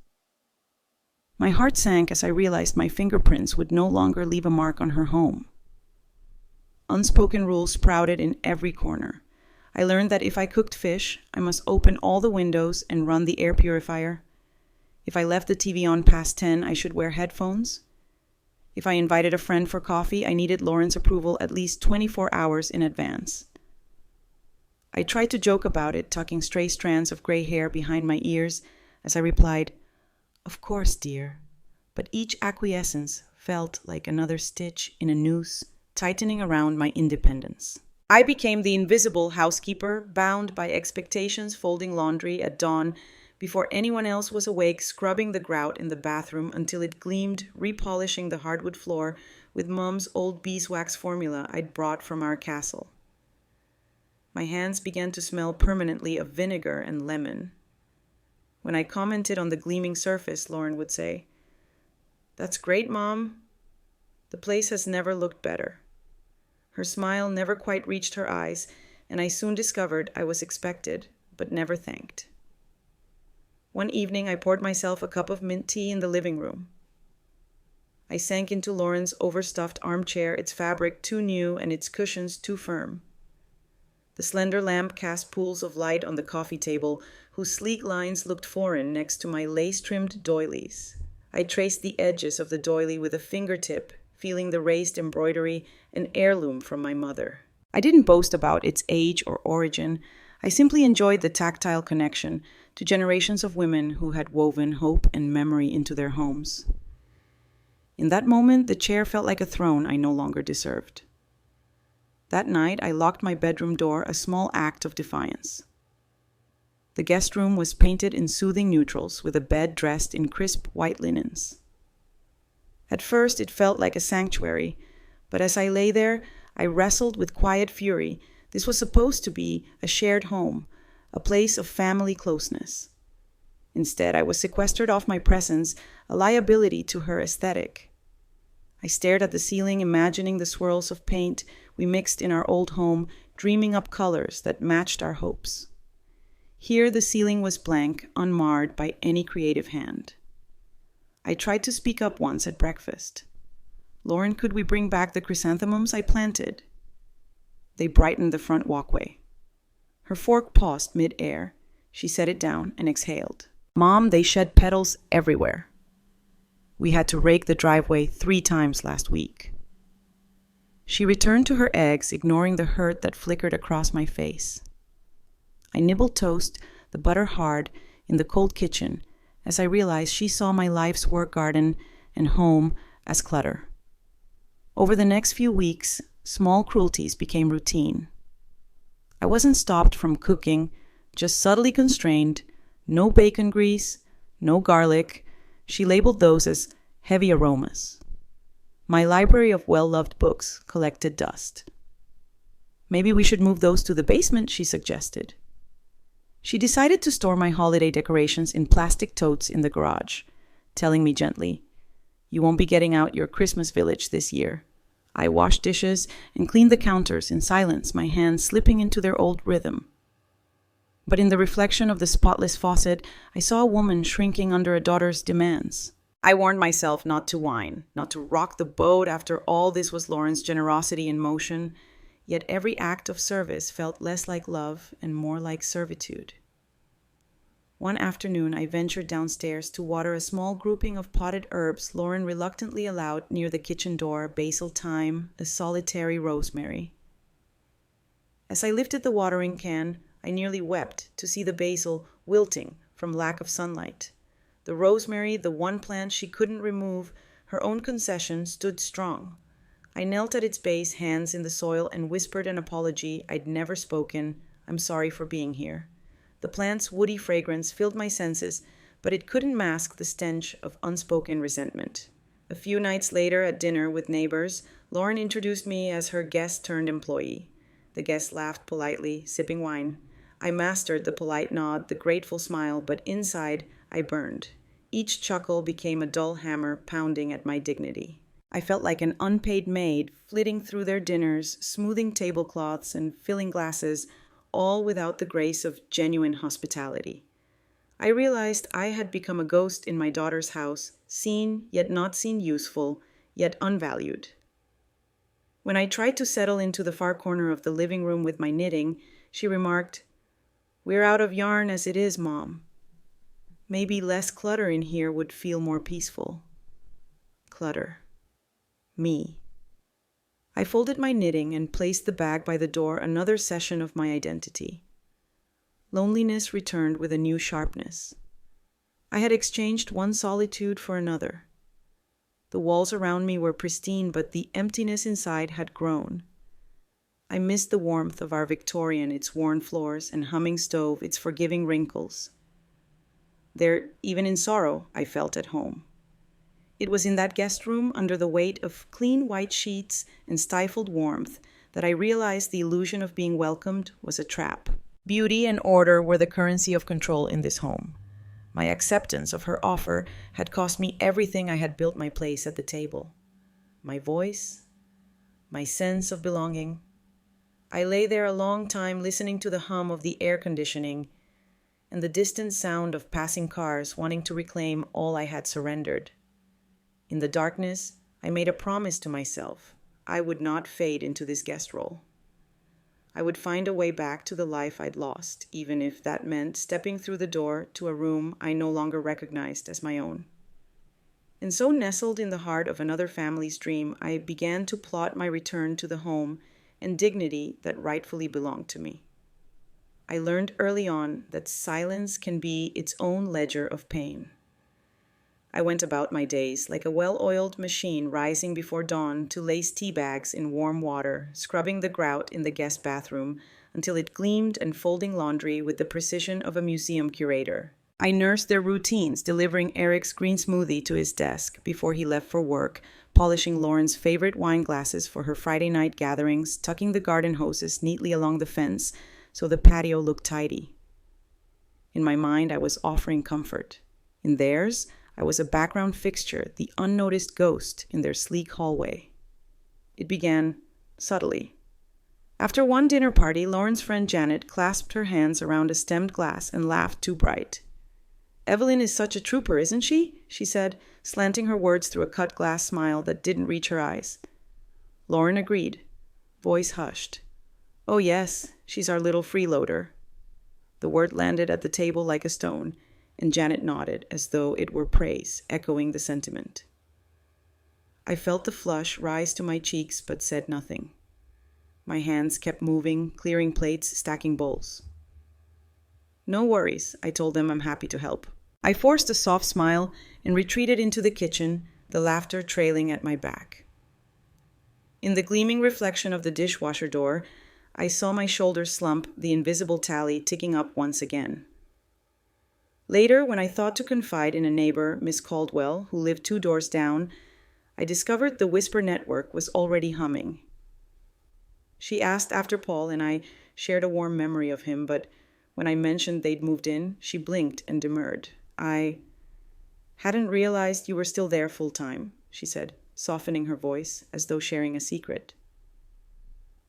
[SPEAKER 1] My heart sank as I realized my fingerprints would no longer leave a mark on her home. Unspoken rules sprouted in every corner. I learned that if I cooked fish, I must open all the windows and run the air purifier. If I left the TV on past 10, I should wear headphones. If I invited a friend for coffee, I needed Lauren's approval at least 24 hours in advance. I tried to joke about it, tucking stray strands of gray hair behind my ears as I replied, "Of course, dear," but each acquiescence felt like another stitch in a noose tightening around my independence. I became the invisible housekeeper, bound by expectations, folding laundry at dawn before anyone else was awake, scrubbing the grout in the bathroom until it gleamed, repolishing the hardwood floor with Mom's old beeswax formula I'd brought from our castle. My hands began to smell permanently of vinegar and lemon. When I commented on the gleaming surface, Lauren would say, "That's great, Mom. The place has never looked better." Her smile never quite reached her eyes, and I soon discovered I was expected, but never thanked. One evening, I poured myself a cup of mint tea in the living room. I sank into Lauren's overstuffed armchair, its fabric too new and its cushions too firm. The slender lamp cast pools of light on the coffee table, whose sleek lines looked foreign next to my lace-trimmed doilies. I traced the edges of the doily with a fingertip, feeling the raised embroidery, an heirloom from my mother. I didn't boast about its age or origin. I simply enjoyed the tactile connection to generations of women who had woven hope and memory into their homes. In that moment, the chair felt like a throne I no longer deserved. That night, I locked my bedroom door, a small act of defiance. The guest room was painted in soothing neutrals, with a bed dressed in crisp white linens. At first, it felt like a sanctuary, but as I lay there, I wrestled with quiet fury. This was supposed to be a shared home, a place of family closeness. Instead, I was sequestered off my presence, a liability to her aesthetic. I stared at the ceiling, imagining the swirls of paint we mixed in our old home, dreaming up colors that matched our hopes. Here, the ceiling was blank, unmarred by any creative hand. I tried to speak up once at breakfast. "Lauren, could we bring back the chrysanthemums I planted?" They brightened the front walkway. Her fork paused mid-air. She set it down and exhaled. "Mom, they shed petals everywhere. We had to rake the driveway 3 times last week." She returned to her eggs, ignoring the hurt that flickered across my face. I nibbled toast, the butter hard, in the cold kitchen, as I realized she saw my life's work garden and home as clutter. Over the next few weeks, small cruelties became routine. I wasn't stopped from cooking, just subtly constrained. No bacon grease, no garlic. She labeled those as heavy aromas. My library of well-loved books collected dust. "Maybe we should move those to the basement," she suggested. She decided to store my holiday decorations in plastic totes in the garage, telling me gently, "You won't be getting out your Christmas village this year." I washed dishes and cleaned the counters in silence, my hands slipping into their old rhythm. But in the reflection of the spotless faucet, I saw a woman shrinking under a daughter's demands. I warned myself not to whine, not to rock the boat. After all, this was Lauren's generosity in motion. Yet every act of service felt less like love and more like servitude. One afternoon, I ventured downstairs to water a small grouping of potted herbs Lauren reluctantly allowed near the kitchen door: basil, thyme, a solitary rosemary. As I lifted the watering can, I nearly wept to see the basil wilting from lack of sunlight. The rosemary, the one plant she couldn't remove, her own concession, stood strong. I knelt at its base, hands in the soil, and whispered an apology I'd never spoken. "I'm sorry for being here." The plant's woody fragrance filled my senses, but it couldn't mask the stench of unspoken resentment. A few nights later, at dinner with neighbors, Lauren introduced me as her guest-turned-employee. The guests laughed politely, sipping wine. I mastered the polite nod, the grateful smile, but inside I burned. Each chuckle became a dull hammer pounding at my dignity. I felt like an unpaid maid flitting through their dinners, smoothing tablecloths and filling glasses, all without the grace of genuine hospitality. I realized I had become a ghost in my daughter's house, seen yet not seen, useful yet unvalued. When I tried to settle into the far corner of the living room with my knitting, she remarked, "We're out of yarn as it is, Mom. Maybe less clutter in here would feel more peaceful." Clutter. Me. I folded my knitting and placed the bag by the door, another session of my identity. Loneliness returned with a new sharpness. I had exchanged one solitude for another. The walls around me were pristine, but the emptiness inside had grown. I missed the warmth of our Victorian, its worn floors, and humming stove, its forgiving wrinkles. There, even in sorrow, I felt at home. It was in that guest room, under the weight of clean white sheets and stifled warmth, that I realized the illusion of being welcomed was a trap. Beauty and order were the currency of control in this home. My acceptance of her offer had cost me everything I had built my place at the table. My voice, my sense of belonging. I lay there a long time listening to the hum of the air conditioning. and the distant sound of passing cars wanting to reclaim all I had surrendered. In the darkness, I made a promise to myself. I would not fade into this guest role. I would find a way back to the life I'd lost, even if that meant stepping through the door to a room I no longer recognized as my own. And so nestled in the heart of another family's dream, I began to plot my return to the home and dignity that rightfully belonged to me. I learned early on that silence can be its own ledger of pain. I went about my days like a well-oiled machine rising before dawn to lace tea bags in warm water, scrubbing the grout in the guest bathroom until it gleamed and folding laundry with the precision of a museum curator. I nursed their routines, delivering Eric's green smoothie to his desk before he left for work, polishing Lauren's favorite wine glasses for her Friday night gatherings, tucking the garden hoses neatly along the fence so the patio looked tidy. In my mind, I was offering comfort. In theirs, I was a background fixture, the unnoticed ghost in their sleek hallway. It began subtly. After one dinner party, Lauren's friend Janet clasped her hands around a stemmed glass and laughed too bright. "Evelyn is such a trooper, isn't she?" she said, slanting her words through a cut glass smile that didn't reach her eyes. Lauren agreed, voice hushed. "Oh yes, she's our little freeloader." The word landed at the table like a stone, and Janet nodded as though it were praise, echoing the sentiment. I felt the flush rise to my cheeks but said nothing. My hands kept moving, clearing plates, stacking bowls. "No worries," I told them. "I'm happy to help." I forced a soft smile and retreated into the kitchen, the laughter trailing at my back. In the gleaming reflection of the dishwasher door, I saw my shoulders slump, the invisible tally ticking up once again. Later, when I thought to confide in a neighbor, Miss Caldwell, who lived 2 doors down, I discovered the Whisper network was already humming. She asked after Paul, and I shared a warm memory of him, but when I mentioned they'd moved in, she blinked and demurred. "I hadn't realized you were still there full-time," she said, softening her voice as though sharing a secret.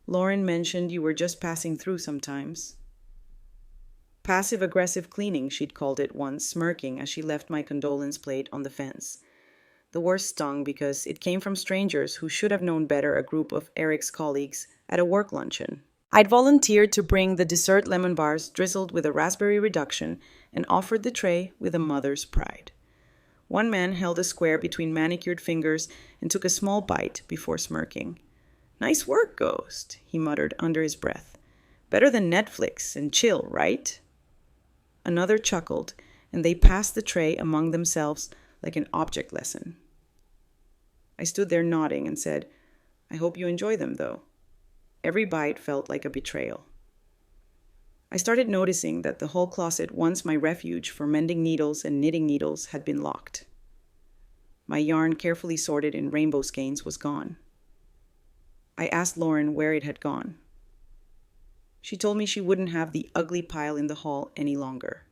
[SPEAKER 1] "Lauren mentioned you were just passing through sometimes." Passive-aggressive cleaning, she'd called it once, smirking as she left my condolence plate on the fence. The worst stung because it came from strangers who should have known better, a group of Eric's colleagues at a work luncheon. I'd volunteered to bring the dessert lemon bars drizzled with a raspberry reduction and offered the tray with a mother's pride. One man held a square between manicured fingers and took a small bite before smirking. "Nice work, Ghost," he muttered under his breath. "Better than Netflix and chill, right?" Another chuckled, and they passed the tray among themselves like an object lesson. I stood there nodding and said, "I hope you enjoy them, though." Every bite felt like a betrayal. I started noticing that the hall closet, once my refuge for mending needles and knitting needles, had been locked. My yarn, carefully sorted in rainbow skeins, was gone. I asked Lauren where it had gone. She told me she wouldn't have the ugly pile in the hall any longer.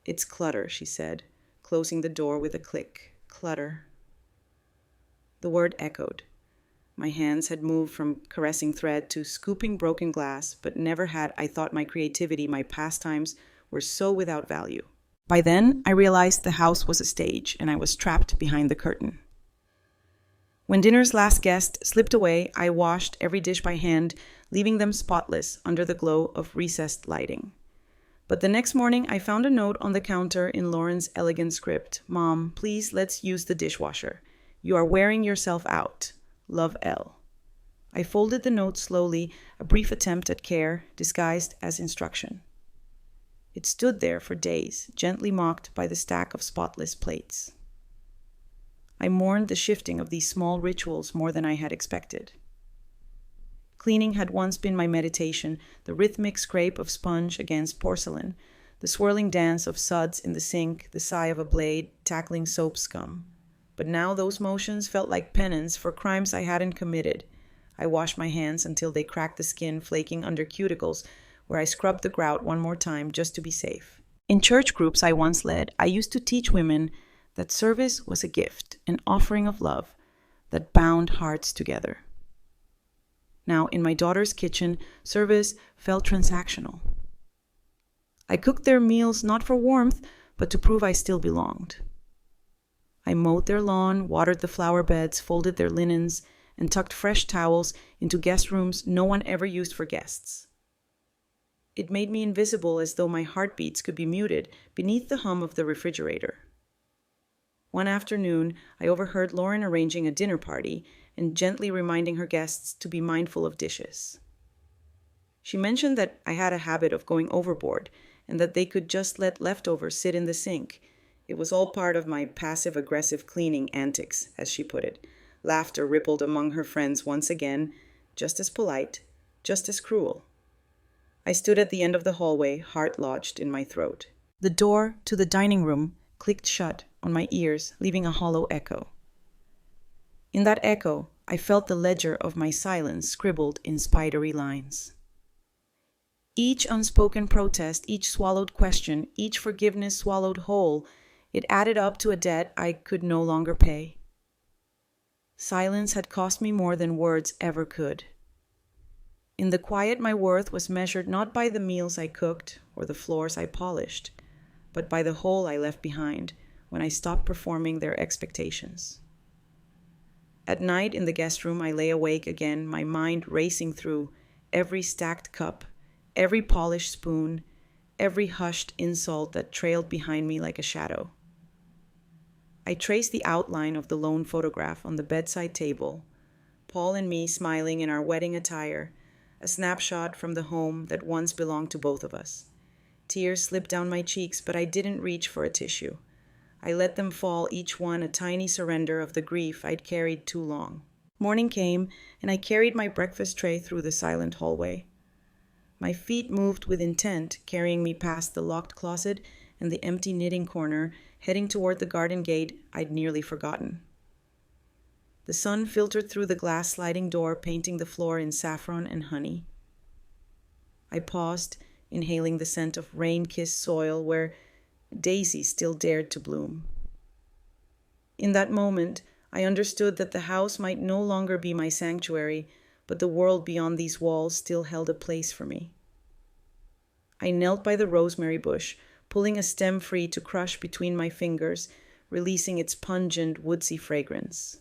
[SPEAKER 1] "It's clutter," she said, closing the door with a click. "Clutter." The word echoed. My hands had moved from caressing thread to scooping broken glass, but never had I thought my creativity, my pastimes, were so without value. By then, I realized the house was a stage, and I was trapped behind the curtain. When dinner's last guest slipped away, I washed every dish by hand, leaving them spotless under the glow of recessed lighting. But the next morning, I found a note on the counter in Lauren's elegant script. "Mom, please, let's use the dishwasher. You are wearing yourself out. Love, L." I folded the note slowly, a brief attempt at care disguised as instruction. It stood there for days, gently mocked by the stack of spotless plates. I mourned the shifting of these small rituals more than I had expected. Cleaning had once been my meditation, the rhythmic scrape of sponge against porcelain, the swirling dance of suds in the sink, the sigh of a blade tackling soap scum. But now those motions felt like penance for crimes I hadn't committed. I washed my hands until they cracked the skin, flaking under cuticles, where I scrubbed the grout one more time just to be safe. In church groups I once led, I used to teach women that service was a gift, an offering of love that bound hearts together. Now, in my daughter's kitchen, service felt transactional. I cooked their meals not for warmth, but to prove I still belonged. I mowed their lawn, watered the flower beds, folded their linens, and tucked fresh towels into guest rooms no one ever used for guests. It made me invisible, as though my heartbeats could be muted beneath the hum of the refrigerator. One afternoon, I overheard Lauren arranging a dinner party and gently reminding her guests to be mindful of dishes. She mentioned that I had a habit of going overboard and that they could just let leftovers sit in the sink. It was all part of my passive-aggressive cleaning antics, as she put it. Laughter rippled among her friends once again, just as polite, just as cruel. I stood at the end of the hallway, heart lodged in my throat. The door to the dining room clicked shut on my ears, leaving a hollow echo. In that echo, I felt the ledger of my silence scribbled in spidery lines. Each unspoken protest, each swallowed question, each forgiveness swallowed whole, it added up to a debt I could no longer pay. Silence had cost me more than words ever could. In the quiet, my worth was measured not by the meals I cooked or the floors I polished, but by the hole I left behind when I stopped performing their expectations. At night in the guest room, I lay awake again, my mind racing through every stacked cup, every polished spoon, every hushed insult that trailed behind me like a shadow. I traced the outline of the lone photograph on the bedside table, Paul and me smiling in our wedding attire, a snapshot from the home that once belonged to both of us. Tears slipped down my cheeks, but I didn't reach for a tissue. I let them fall, each one a tiny surrender of the grief I'd carried too long. Morning came, and I carried my breakfast tray through the silent hallway. My feet moved with intent, carrying me past the locked closet and the empty knitting corner, heading toward the garden gate I'd nearly forgotten. The sun filtered through the glass sliding door, painting the floor in saffron and honey. I paused, inhaling the scent of rain-kissed soil where daisies still dared to bloom. In that moment, I understood that the house might no longer be my sanctuary, but the world beyond these walls still held a place for me. I knelt by the rosemary bush, pulling a stem free to crush between my fingers, releasing its pungent, woodsy fragrance.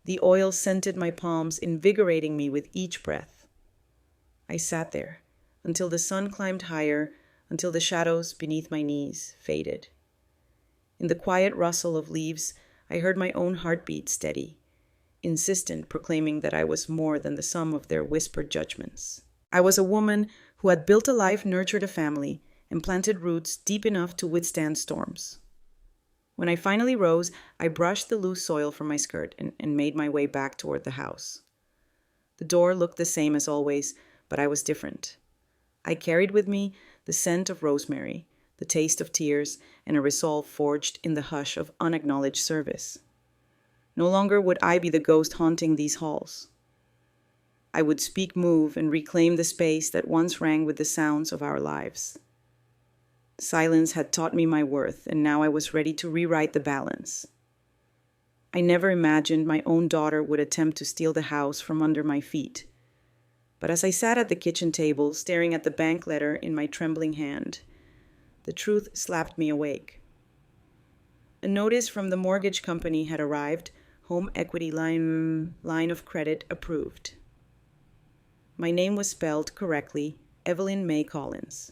[SPEAKER 1] The oil scented my palms, invigorating me with each breath. I sat there until the sun climbed higher, until the shadows beneath my knees faded. In the quiet rustle of leaves, I heard my own heartbeat steady, insistent, proclaiming that I was more than the sum of their whispered judgments. I was a woman who had built a life, nurtured a family, and planted roots deep enough to withstand storms. When I finally rose, I brushed the loose soil from my skirt and made my way back toward the house. The door looked the same as always, but I was different. I carried with me the scent of rosemary, the taste of tears, and a resolve forged in the hush of unacknowledged service. No longer would I be the ghost haunting these halls. I would speak, move, and reclaim the space that once rang with the sounds of our lives. Silence had taught me my worth, and now I was ready to rewrite the balance. I never imagined my own daughter would attempt to steal the house from under my feet. But as I sat at the kitchen table, staring at the bank letter in my trembling hand, the truth slapped me awake. A notice from the mortgage company had arrived, home equity line of credit approved. My name was spelled correctly, Evelyn May Collins.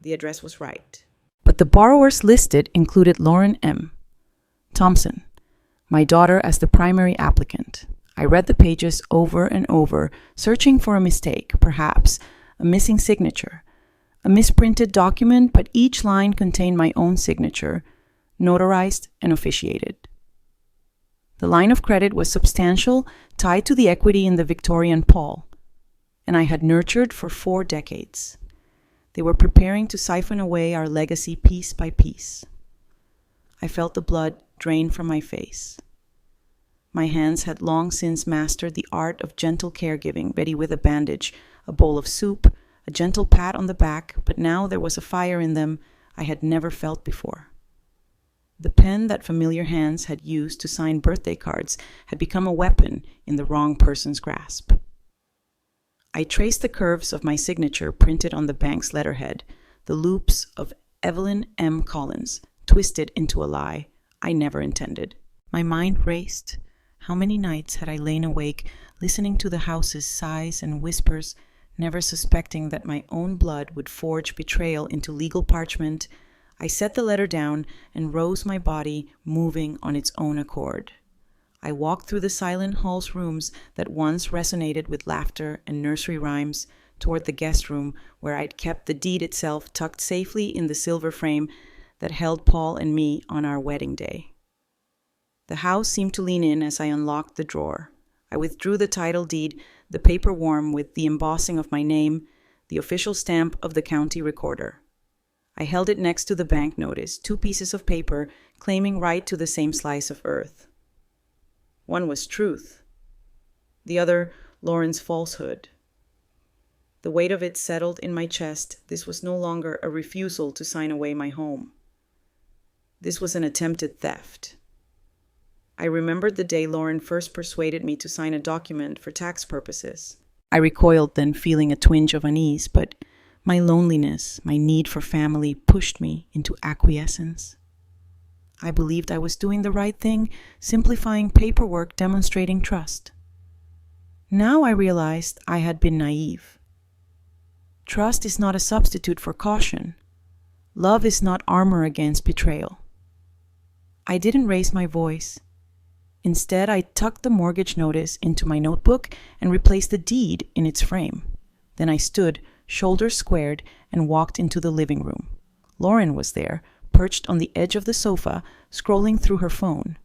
[SPEAKER 1] The address was right. But the borrowers listed included Lauren M. Thompson, my daughter, as the primary applicant. I read the pages over and over, searching for a mistake, perhaps a missing signature, a misprinted document, but each line contained my own signature, notarized and officiated. The line of credit was substantial, tied to the equity in the Victorian Paul, and I had nurtured for 4 decades. They were preparing to siphon away our legacy piece by piece. I felt the blood drain from my face. My hands had long since mastered the art of gentle caregiving, ready with a bandage, a bowl of soup, a gentle pat on the back, but now there was a fire in them I had never felt before. The pen that familiar hands had used to sign birthday cards had become a weapon in the wrong person's grasp. I traced the curves of my signature printed on the bank's letterhead, the loops of Evelyn M. Collins, twisted into a lie I never intended. My mind raced. How many nights had I lain awake, listening to the house's sighs and whispers, never suspecting that my own blood would forge betrayal into legal parchment? I set the letter down and rose, my body moving on its own accord. I walked through the silent hall's rooms that once resonated with laughter and nursery rhymes toward the guest room where I'd kept the deed itself tucked safely in the silver frame that held Paul and me on our wedding day. The house seemed to lean in as I unlocked the drawer. I withdrew the title deed, the paper warm with the embossing of my name, the official stamp of the county recorder. I held it next to the bank notice, 2 pieces of paper claiming right to the same slice of earth. One was truth, the other Lauren's falsehood. The weight of it settled in my chest. This was no longer a refusal to sign away my home. This was an attempted theft. I remembered the day Lauren first persuaded me to sign a document for tax purposes. I recoiled then, feeling a twinge of unease, but my loneliness, my need for family pushed me into acquiescence. I believed I was doing the right thing, simplifying paperwork, demonstrating trust. Now I realized I had been naive. Trust is not a substitute for caution. Love is not armor against betrayal. I didn't raise my voice. Instead, I tucked the mortgage notice into my notebook and replaced the deed in its frame. Then I stood, shoulders squared, and walked into the living room. Lauren was there, perched on the edge of the sofa, scrolling through her phone.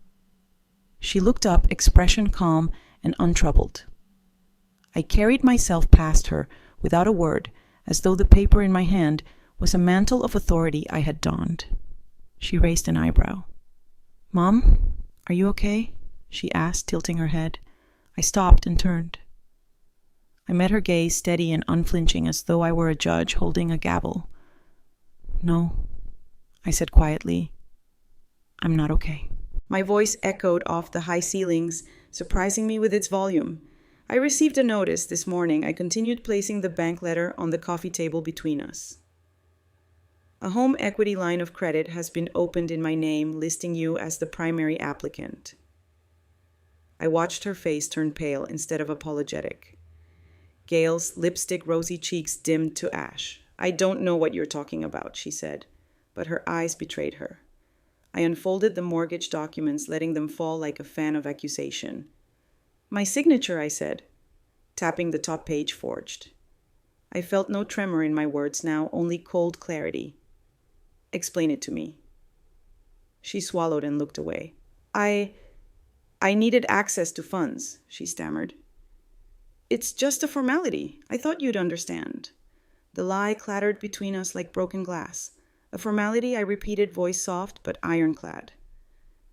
[SPEAKER 1] She looked up, expression calm and untroubled. I carried myself past her without a word, as though the paper in my hand was a mantle of authority I had donned. She raised an eyebrow. "Mom, are you okay?" she asked, tilting her head. I stopped and turned. I met her gaze, steady and unflinching, as though I were a judge holding a gavel. "No," I said quietly. "I'm not okay." My voice echoed off the high ceilings, surprising me with its volume. I received a notice this morning. I continued placing the bank letter on the coffee table between us. "A home equity line of credit has been opened in my name, listing you as the primary applicant." I watched her face turn pale instead of apologetic. Gail's lipstick rosy cheeks dimmed to ash. "I don't know what you're talking about," she said, but her eyes betrayed her. I unfolded the mortgage documents, letting them fall like a fan of accusation. "My signature," I said, tapping the top page forged. I felt no tremor in my words now, only cold clarity. "Explain it to me." She swallowed and looked away. I needed access to funds," she stammered. "It's just a formality. I thought you'd understand." The lie clattered between us like broken glass. "A formality," I repeated, voice soft but ironclad.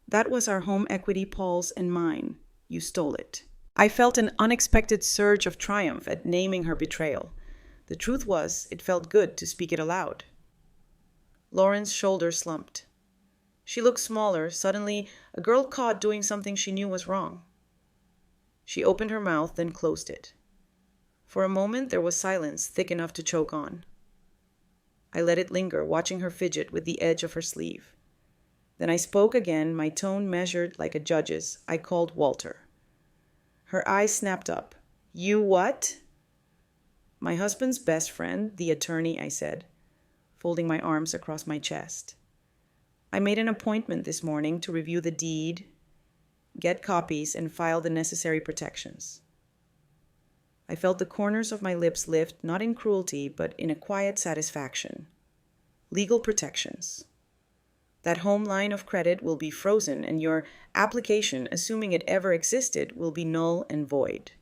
[SPEAKER 1] "That was our home equity, Paul's and mine. You stole it." I felt an unexpected surge of triumph at naming her betrayal. The truth was, it felt good to speak it aloud. Lauren's shoulders slumped. She looked smaller, suddenly a girl caught doing something she knew was wrong. She opened her mouth, then closed it. For a moment there was silence thick enough to choke on. I let it linger, watching her fidget with the edge of her sleeve. Then I spoke again, my tone measured like a judge's. I called Walter. Her eyes snapped up. "You what?" "My husband's best friend, the attorney," I said, folding my arms across my chest. "I made an appointment this morning to review the deed, get copies, and file the necessary protections." I felt the corners of my lips lift, not in cruelty, but in a quiet satisfaction. Legal protections. That home line of credit will be frozen, and your application, assuming it ever existed, will be null and void.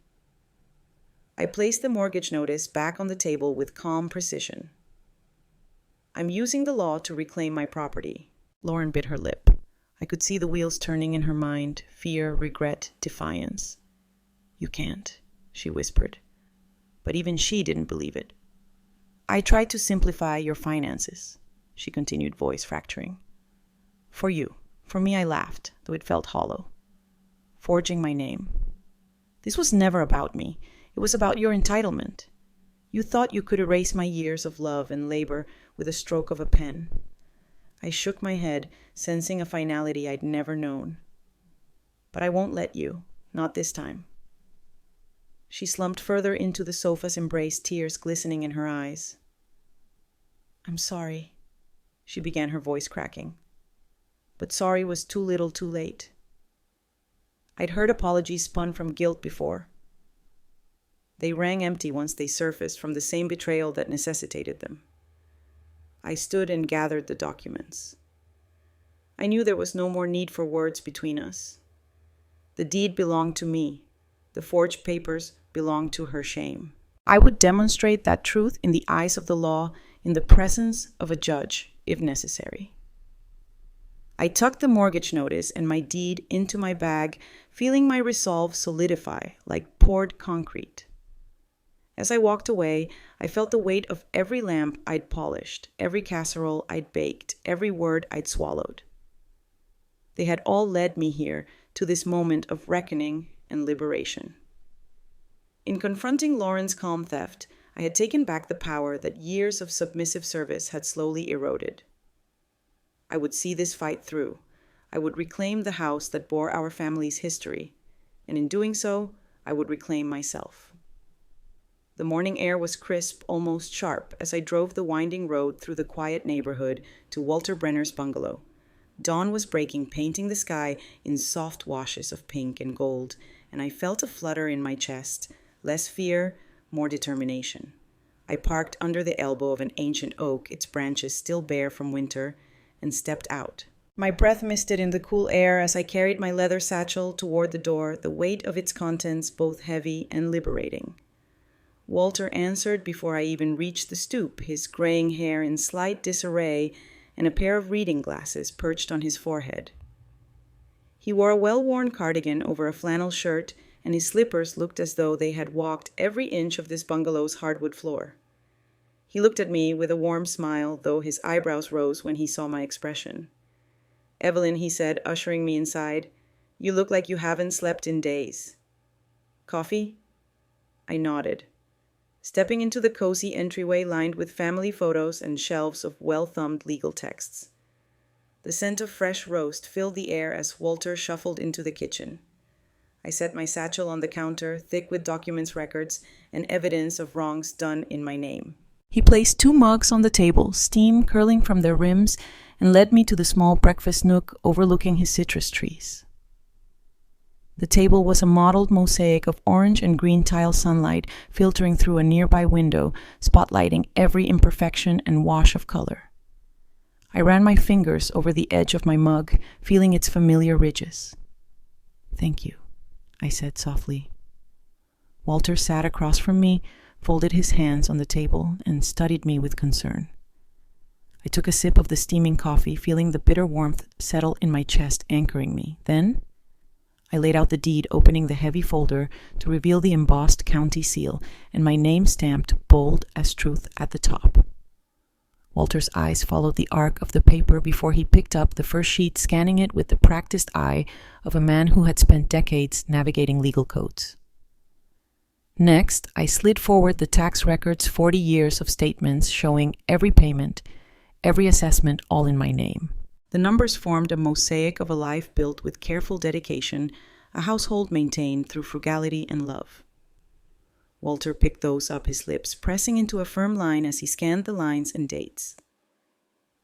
[SPEAKER 1] I placed the mortgage notice back on the table with calm precision. "I'm using the law to reclaim my property." Lauren bit her lip. I could see the wheels turning in her mind, fear, regret, defiance. "You can't," she whispered. But even she didn't believe it. "I tried to simplify your finances," she continued, voice fracturing. "For you. For me, I laughed, though it felt hollow. Forging my name. This was never about me. It was about your entitlement. You thought you could erase my years of love and labor with a stroke of a pen. I shook my head, sensing a finality I'd never known. But I won't let you, not this time. She slumped further into the sofa's embrace, tears glistening in her eyes. I'm sorry, she began, her voice cracking. But sorry was too little too late. I'd heard apologies spun from guilt before. They rang empty once they surfaced from the same betrayal that necessitated them. I stood and gathered the documents. I knew there was no more need for words between us. The deed belonged to me. The forged papers belonged to her shame. I would demonstrate that truth in the eyes of the law, in the presence of a judge, if necessary. I tucked the mortgage notice and my deed into my bag, feeling my resolve solidify like poured concrete. As I walked away, I felt the weight of every lamp I'd polished, every casserole I'd baked, every word I'd swallowed. They had all led me here to this moment of reckoning and liberation. In confronting Lauren's calm theft, I had taken back the power that years of submissive service had slowly eroded. I would see this fight through. I would reclaim the house that bore our family's history, and in doing so, I would reclaim myself. The morning air was crisp, almost sharp, as I drove the winding road through the quiet neighborhood to Walter Brenner's bungalow. Dawn was breaking, painting the sky in soft washes of pink and gold, and I felt a flutter in my chest, less fear, more determination. I parked under the elbow of an ancient oak, its branches still bare from winter, and stepped out. My breath misted in the cool air as I carried my leather satchel toward the door, the weight of its contents both heavy and liberating. Walter answered before I even reached the stoop, his graying hair in slight disarray and a pair of reading glasses perched on his forehead. He wore a well-worn cardigan over a flannel shirt, and his slippers looked as though they had walked every inch of this bungalow's hardwood floor. He looked at me with a warm smile, though his eyebrows rose when he saw my expression. "Evelyn," he said, ushering me inside, "you look like you haven't slept in days. Coffee?" I nodded. Stepping into the cozy entryway lined with family photos and shelves of well-thumbed legal texts. The scent of fresh roast filled the air as Walter shuffled into the kitchen. I set my satchel on the counter, thick with documents, records, and evidence of wrongs done in my name. He placed 2 mugs on the table, steam curling from their rims, and led me to the small breakfast nook overlooking his citrus trees. The table was a mottled mosaic of orange and green tile sunlight filtering through a nearby window, spotlighting every imperfection and wash of color. I ran my fingers over the edge of my mug, feeling its familiar ridges. "Thank you," I said softly. Walter sat across from me, folded his hands on the table, and studied me with concern. I took a sip of the steaming coffee, feeling the bitter warmth settle in my chest, anchoring me. Then I laid out the deed, opening the heavy folder to reveal the embossed county seal and my name stamped bold as truth at the top. Walter's eyes followed the arc of the paper before he picked up the first sheet, scanning it with the practiced eye of a man who had spent decades navigating legal codes. Next, I slid forward the tax records, 40 years of statements showing every payment, every assessment, all in my name. The numbers formed a mosaic of a life built with careful dedication, a household maintained through frugality and love. Walter picked those up, his lips pressing into a firm line as he scanned the lines and dates.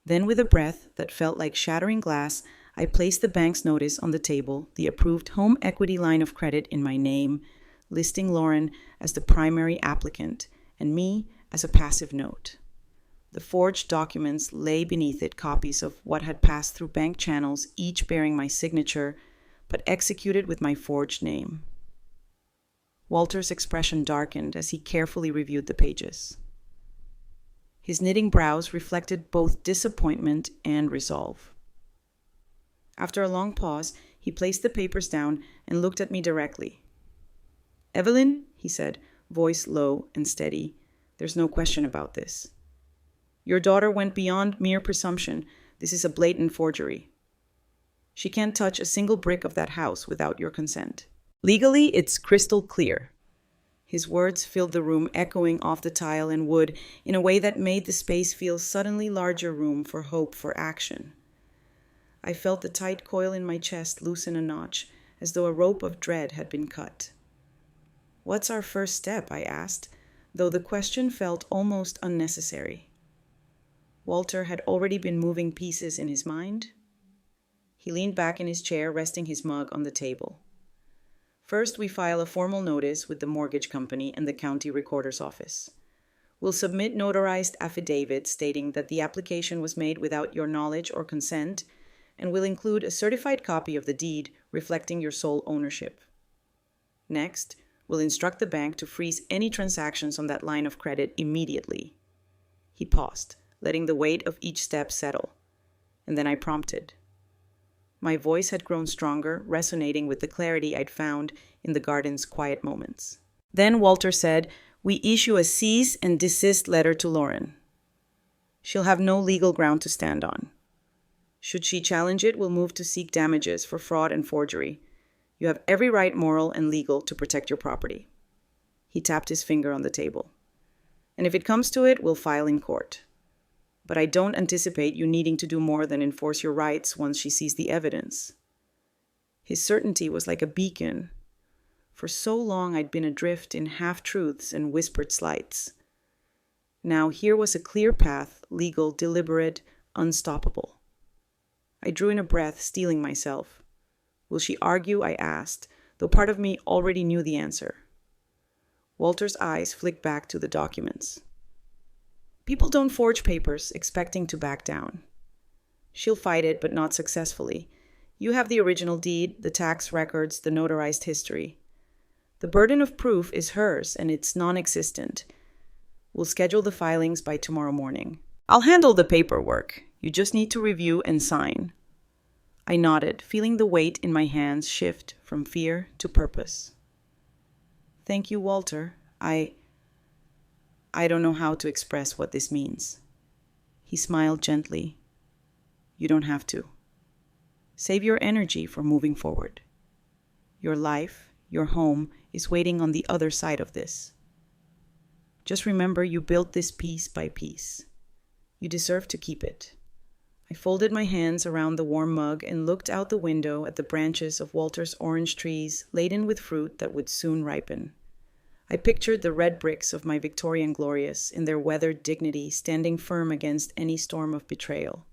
[SPEAKER 1] Then, with a breath that felt like shattering glass, I placed the bank's notice on the table, the approved home equity line of credit in my name, listing Lauren as the primary applicant and me as a passive note. The forged documents lay beneath it, copies of what had passed through bank channels, each bearing my signature, but executed with my forged name. Walter's expression darkened as he carefully reviewed the pages. His knitting brows reflected both disappointment and resolve. After a long pause, he placed the papers down and looked at me directly. "Evelyn," he said, voice low and steady, "there's no question about this. Your daughter went beyond mere presumption. This is a blatant forgery. She can't touch a single brick of that house without your consent. Legally, it's crystal clear." His words filled the room, echoing off the tile and wood in a way that made the space feel suddenly larger room for hope for action. I felt the tight coil in my chest loosen a notch, as though a rope of dread had been cut. "What's our first step?" I asked, though the question felt almost unnecessary. Walter had already been moving pieces in his mind. He leaned back in his chair, resting his mug on the table. "First, we file a formal notice with the mortgage company and the county recorder's office. We'll submit notarized affidavits stating that the application was made without your knowledge or consent, and will include a certified copy of the deed reflecting your sole ownership. Next, we'll instruct the bank to freeze any transactions on that line of credit immediately." He paused, letting the weight of each step settle, and then I prompted. My voice had grown stronger, resonating with the clarity I'd found in the garden's quiet moments. Then Walter said, "We issue a cease and desist letter to Lauren. She'll have no legal ground to stand on. Should she challenge it, we'll move to seek damages for fraud and forgery. You have every right, moral and legal, to protect your property." He tapped his finger on the table. "And if it comes to it, we'll file in court. But I don't anticipate you needing to do more than enforce your rights once she sees the evidence." His certainty was like a beacon. For so long I'd been adrift in half-truths and whispered slights. Now here was a clear path, legal, deliberate, unstoppable. I drew in a breath, steeling myself. "Will she argue?" I asked, though part of me already knew the answer. Walter's eyes flicked back to the documents. "People don't forge papers expecting to back down. She'll fight it, but not successfully. You have the original deed, the tax records, the notarized history. The burden of proof is hers, and it's non-existent. We'll schedule the filings by tomorrow morning. I'll handle the paperwork. You just need to review and sign." I nodded, feeling the weight in my hands shift from fear to purpose. "Thank you, Walter. I don't know how to express what this means." He smiled gently. "You don't have to. Save your energy for moving forward. Your life, your home, is waiting on the other side of this. Just remember you built this piece by piece. You deserve to keep it." I folded my hands around the warm mug and looked out the window at the branches of Walter's orange trees laden with fruit that would soon ripen. I pictured the red bricks of my Victorian glorious in their weathered dignity standing firm against any storm of betrayal.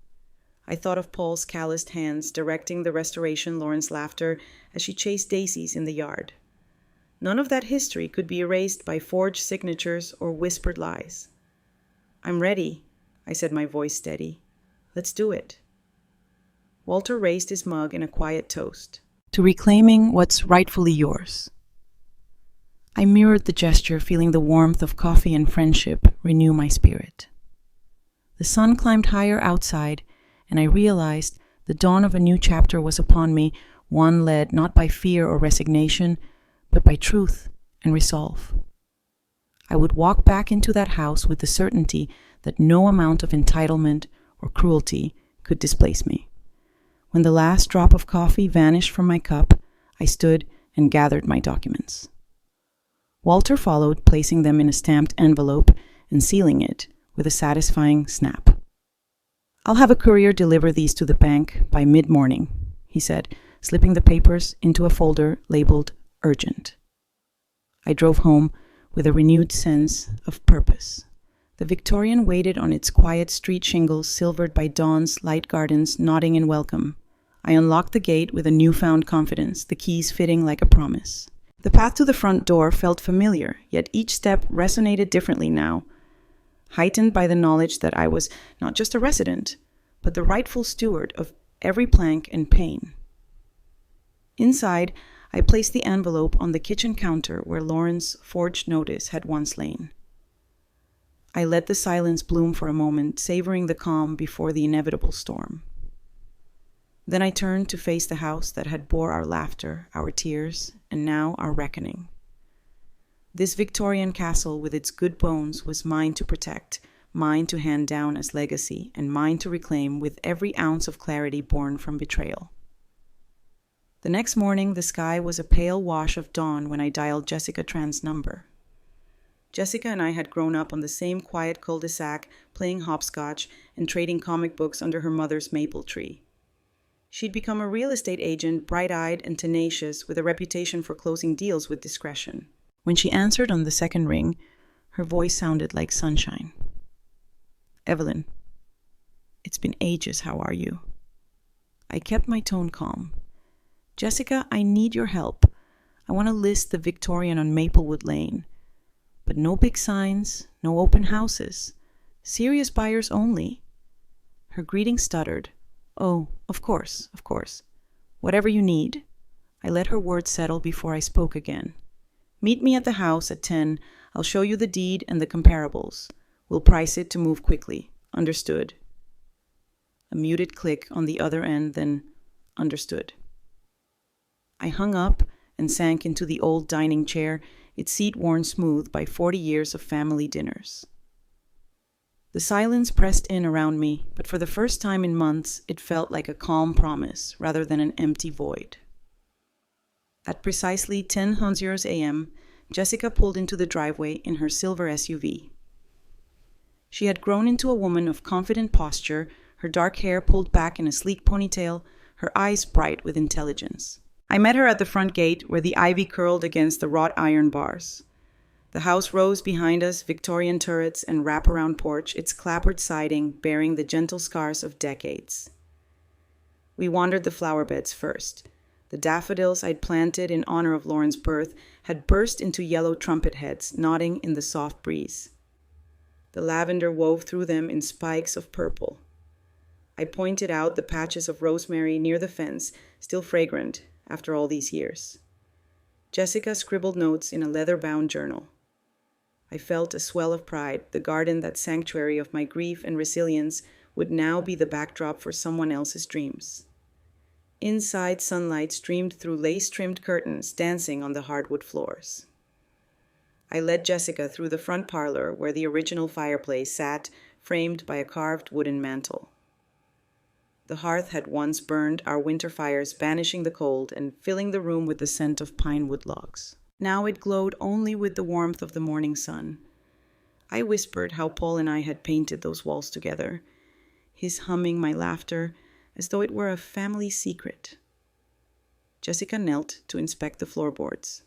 [SPEAKER 1] I thought of Paul's calloused hands directing the restoration Lauren's laughter as she chased daisies in the yard. None of that history could be erased by forged signatures or whispered lies. "I'm ready," I said, my voice steady. "Let's do it." Walter raised his mug in a quiet toast. "To reclaiming what's rightfully yours." I mirrored the gesture, feeling the warmth of coffee and friendship renew my spirit. The sun climbed higher outside, and I realized the dawn of a new chapter was upon me, one led not by fear or resignation, but by truth and resolve. I would walk back into that house with the certainty that no amount of entitlement or cruelty could displace me. When the last drop of coffee vanished from my cup, I stood and gathered my documents. Walter followed, placing them in a stamped envelope and sealing it with a satisfying snap. "I'll have a courier deliver these to the bank by mid-morning," he said, slipping the papers into a folder labeled urgent. I drove home with a renewed sense of purpose. The Victorian waited on its quiet street shingles silvered by dawn's light gardens nodding in welcome. I unlocked the gate with a newfound confidence, the keys fitting like a promise. The path to the front door felt familiar, yet each step resonated differently now, heightened by the knowledge that I was not just a resident, but the rightful steward of every plank and pane. Inside, I placed the envelope on the kitchen counter where Lauren's forged notice had once lain. I let the silence bloom for a moment, savoring the calm before the inevitable storm. Then I turned to face the house that had bore our laughter, our tears, and now our reckoning. This Victorian castle with its good bones was mine to protect, mine to hand down as legacy, and mine to reclaim with every ounce of clarity born from betrayal. The next morning, the sky was a pale wash of dawn when I dialed Jessica Tran's number. Jessica and I had grown up on the same quiet cul-de-sac, playing hopscotch and trading comic books under her mother's maple tree. She'd become a real estate agent, bright-eyed and tenacious, with a reputation for closing deals with discretion. When she answered on the second ring, her voice sounded like sunshine. "Evelyn, it's been ages. How are you?" I kept my tone calm. "Jessica, I need your help. I want to list the Victorian on Maplewood Lane. But no big signs, no open houses. Serious buyers only." Her greeting stuttered. "Oh, of course. Whatever you need." I let her words settle before I spoke again. "Meet me at the house at 10. I'll show you the deed and the comparables. We'll price it to move quickly. Understood?" A muted click on the other end, then understood. I hung up and sank into the old dining chair, its seat worn smooth by 40 years of family dinners. The silence pressed in around me, but for the first time in months, it felt like a calm promise rather than an empty void. At precisely 10:00 a.m., Jessica pulled into the driveway in her silver SUV. She had grown into a woman of confident posture, her dark hair pulled back in a sleek ponytail, her eyes bright with intelligence. I met her at the front gate, where the ivy curled against the wrought iron bars. The house rose behind us, Victorian turrets and wraparound porch, its clapboard siding bearing the gentle scars of decades. We wandered the flower beds first. The daffodils I'd planted in honor of Lauren's birth had burst into yellow trumpet heads, nodding in the soft breeze. The lavender wove through them in spikes of purple. I pointed out the patches of rosemary near the fence, still fragrant after all these years. Jessica scribbled notes in a leather-bound journal. I felt a swell of pride. The garden, that sanctuary of my grief and resilience, would now be the backdrop for someone else's dreams. Inside, sunlight streamed through lace-trimmed curtains, dancing on the hardwood floors. I led Jessica through the front parlor, where the original fireplace sat, framed by a carved wooden mantel. The hearth had once burned our winter fires, banishing the cold and filling the room with the scent of pine wood logs. Now it glowed only with the warmth of the morning sun. I whispered how Paul and I had painted those walls together, his humming my laughter as though it were a family secret. Jessica knelt to inspect the floorboards.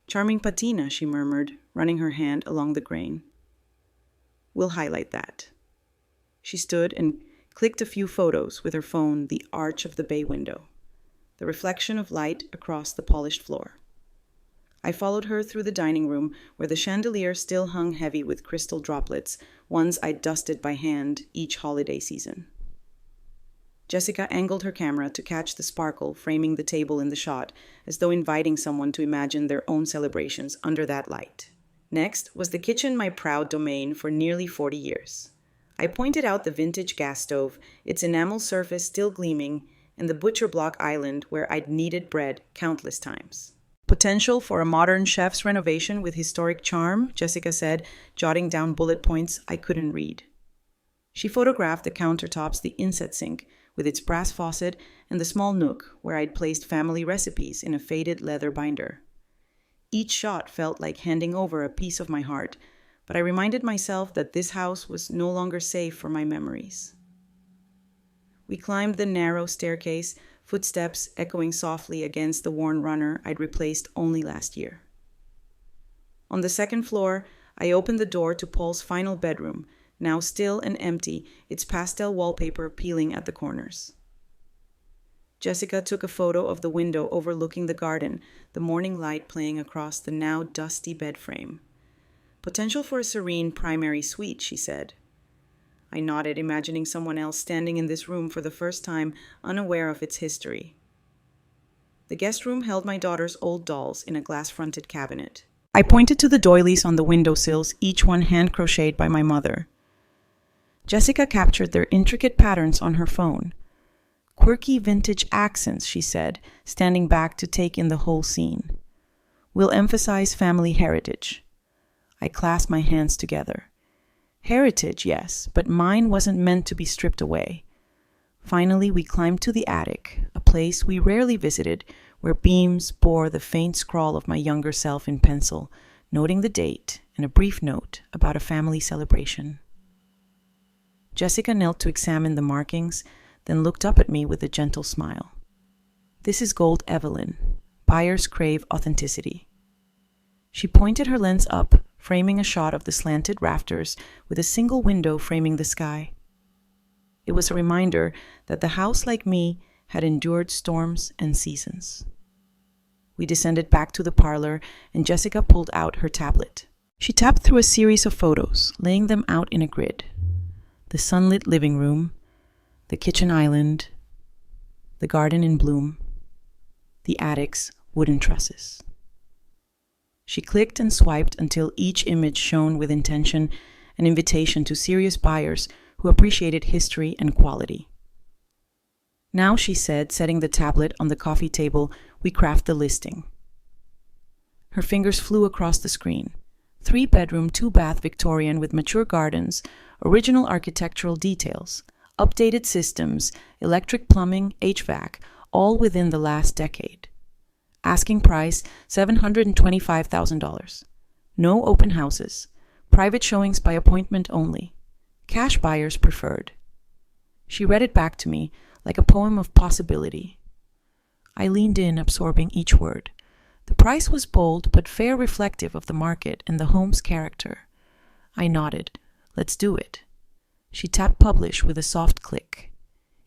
[SPEAKER 1] "Charming patina," she murmured, running her hand along the grain. "We'll highlight that." She stood and clicked a few photos with her phone, the arch of the bay window, the reflection of light across the polished floor. I followed her through the dining room, where the chandelier still hung heavy with crystal droplets, ones I'd dusted by hand each holiday season. Jessica angled her camera to catch the sparkle framing the table in the shot, as though inviting someone to imagine their own celebrations under that light. Next was the kitchen, my proud domain for nearly 40 years. I pointed out the vintage gas stove, its enamel surface still gleaming, and the butcher block island where I'd kneaded bread countless times. "Potential for a modern chef's renovation with historic charm," Jessica said, jotting down bullet points I couldn't read. She photographed the countertops, the inset sink, with its brass faucet, and the small nook where I'd placed family recipes in a faded leather binder. Each shot felt like handing over a piece of my heart, but I reminded myself that this house was no longer safe for my memories. We climbed the narrow staircase, footsteps echoing softly against the worn runner I'd replaced only last year. On the second floor, I opened the door to Paul's final bedroom, now still and empty, its pastel wallpaper peeling at the corners. Jessica took a photo of the window overlooking the garden, the morning light playing across the now dusty bed frame. "Potential for a serene primary suite," she said. I nodded, imagining someone else standing in this room for the first time, unaware of its history. The guest room held my daughter's old dolls in a glass-fronted cabinet. I pointed to the doilies on the windowsills, each one hand-crocheted by my mother. Jessica captured their intricate patterns on her phone. "Quirky vintage accents," she said, standing back to take in the whole scene. "We'll emphasize family heritage." I clasped my hands together. Heritage, yes, but mine wasn't meant to be stripped away. Finally, we climbed to the attic, a place we rarely visited, where beams bore the faint scrawl of my younger self in pencil, noting the date and a brief note about a family celebration. Jessica knelt to examine the markings, then looked up at me with a gentle smile. "This is gold Evelyn. Buyers crave authenticity." She pointed her lens up, framing a shot of the slanted rafters with a single window framing the sky. It was a reminder that the house, like me, had endured storms and seasons. We descended back to the parlor, and Jessica pulled out her tablet. She tapped through a series of photos, laying them out in a grid. The sunlit living room, the kitchen island, the garden in bloom, the attic's wooden trusses. She clicked and swiped until each image shone with intention, an invitation to serious buyers who appreciated history and quality. "Now," she said, setting the tablet on the coffee table, "we craft the listing." Her fingers flew across the screen. 3-bedroom, 2-bath Victorian with mature gardens, original architectural details, updated systems, electric plumbing, HVAC, all within the last decade. Asking price $725,000. No open houses. Private showings by appointment only. Cash buyers preferred. She read it back to me like a poem of possibility. I leaned in, absorbing each word. The price was bold but fair, reflective of the market and the home's character. I nodded. "Let's do it." She tapped publish with a soft click.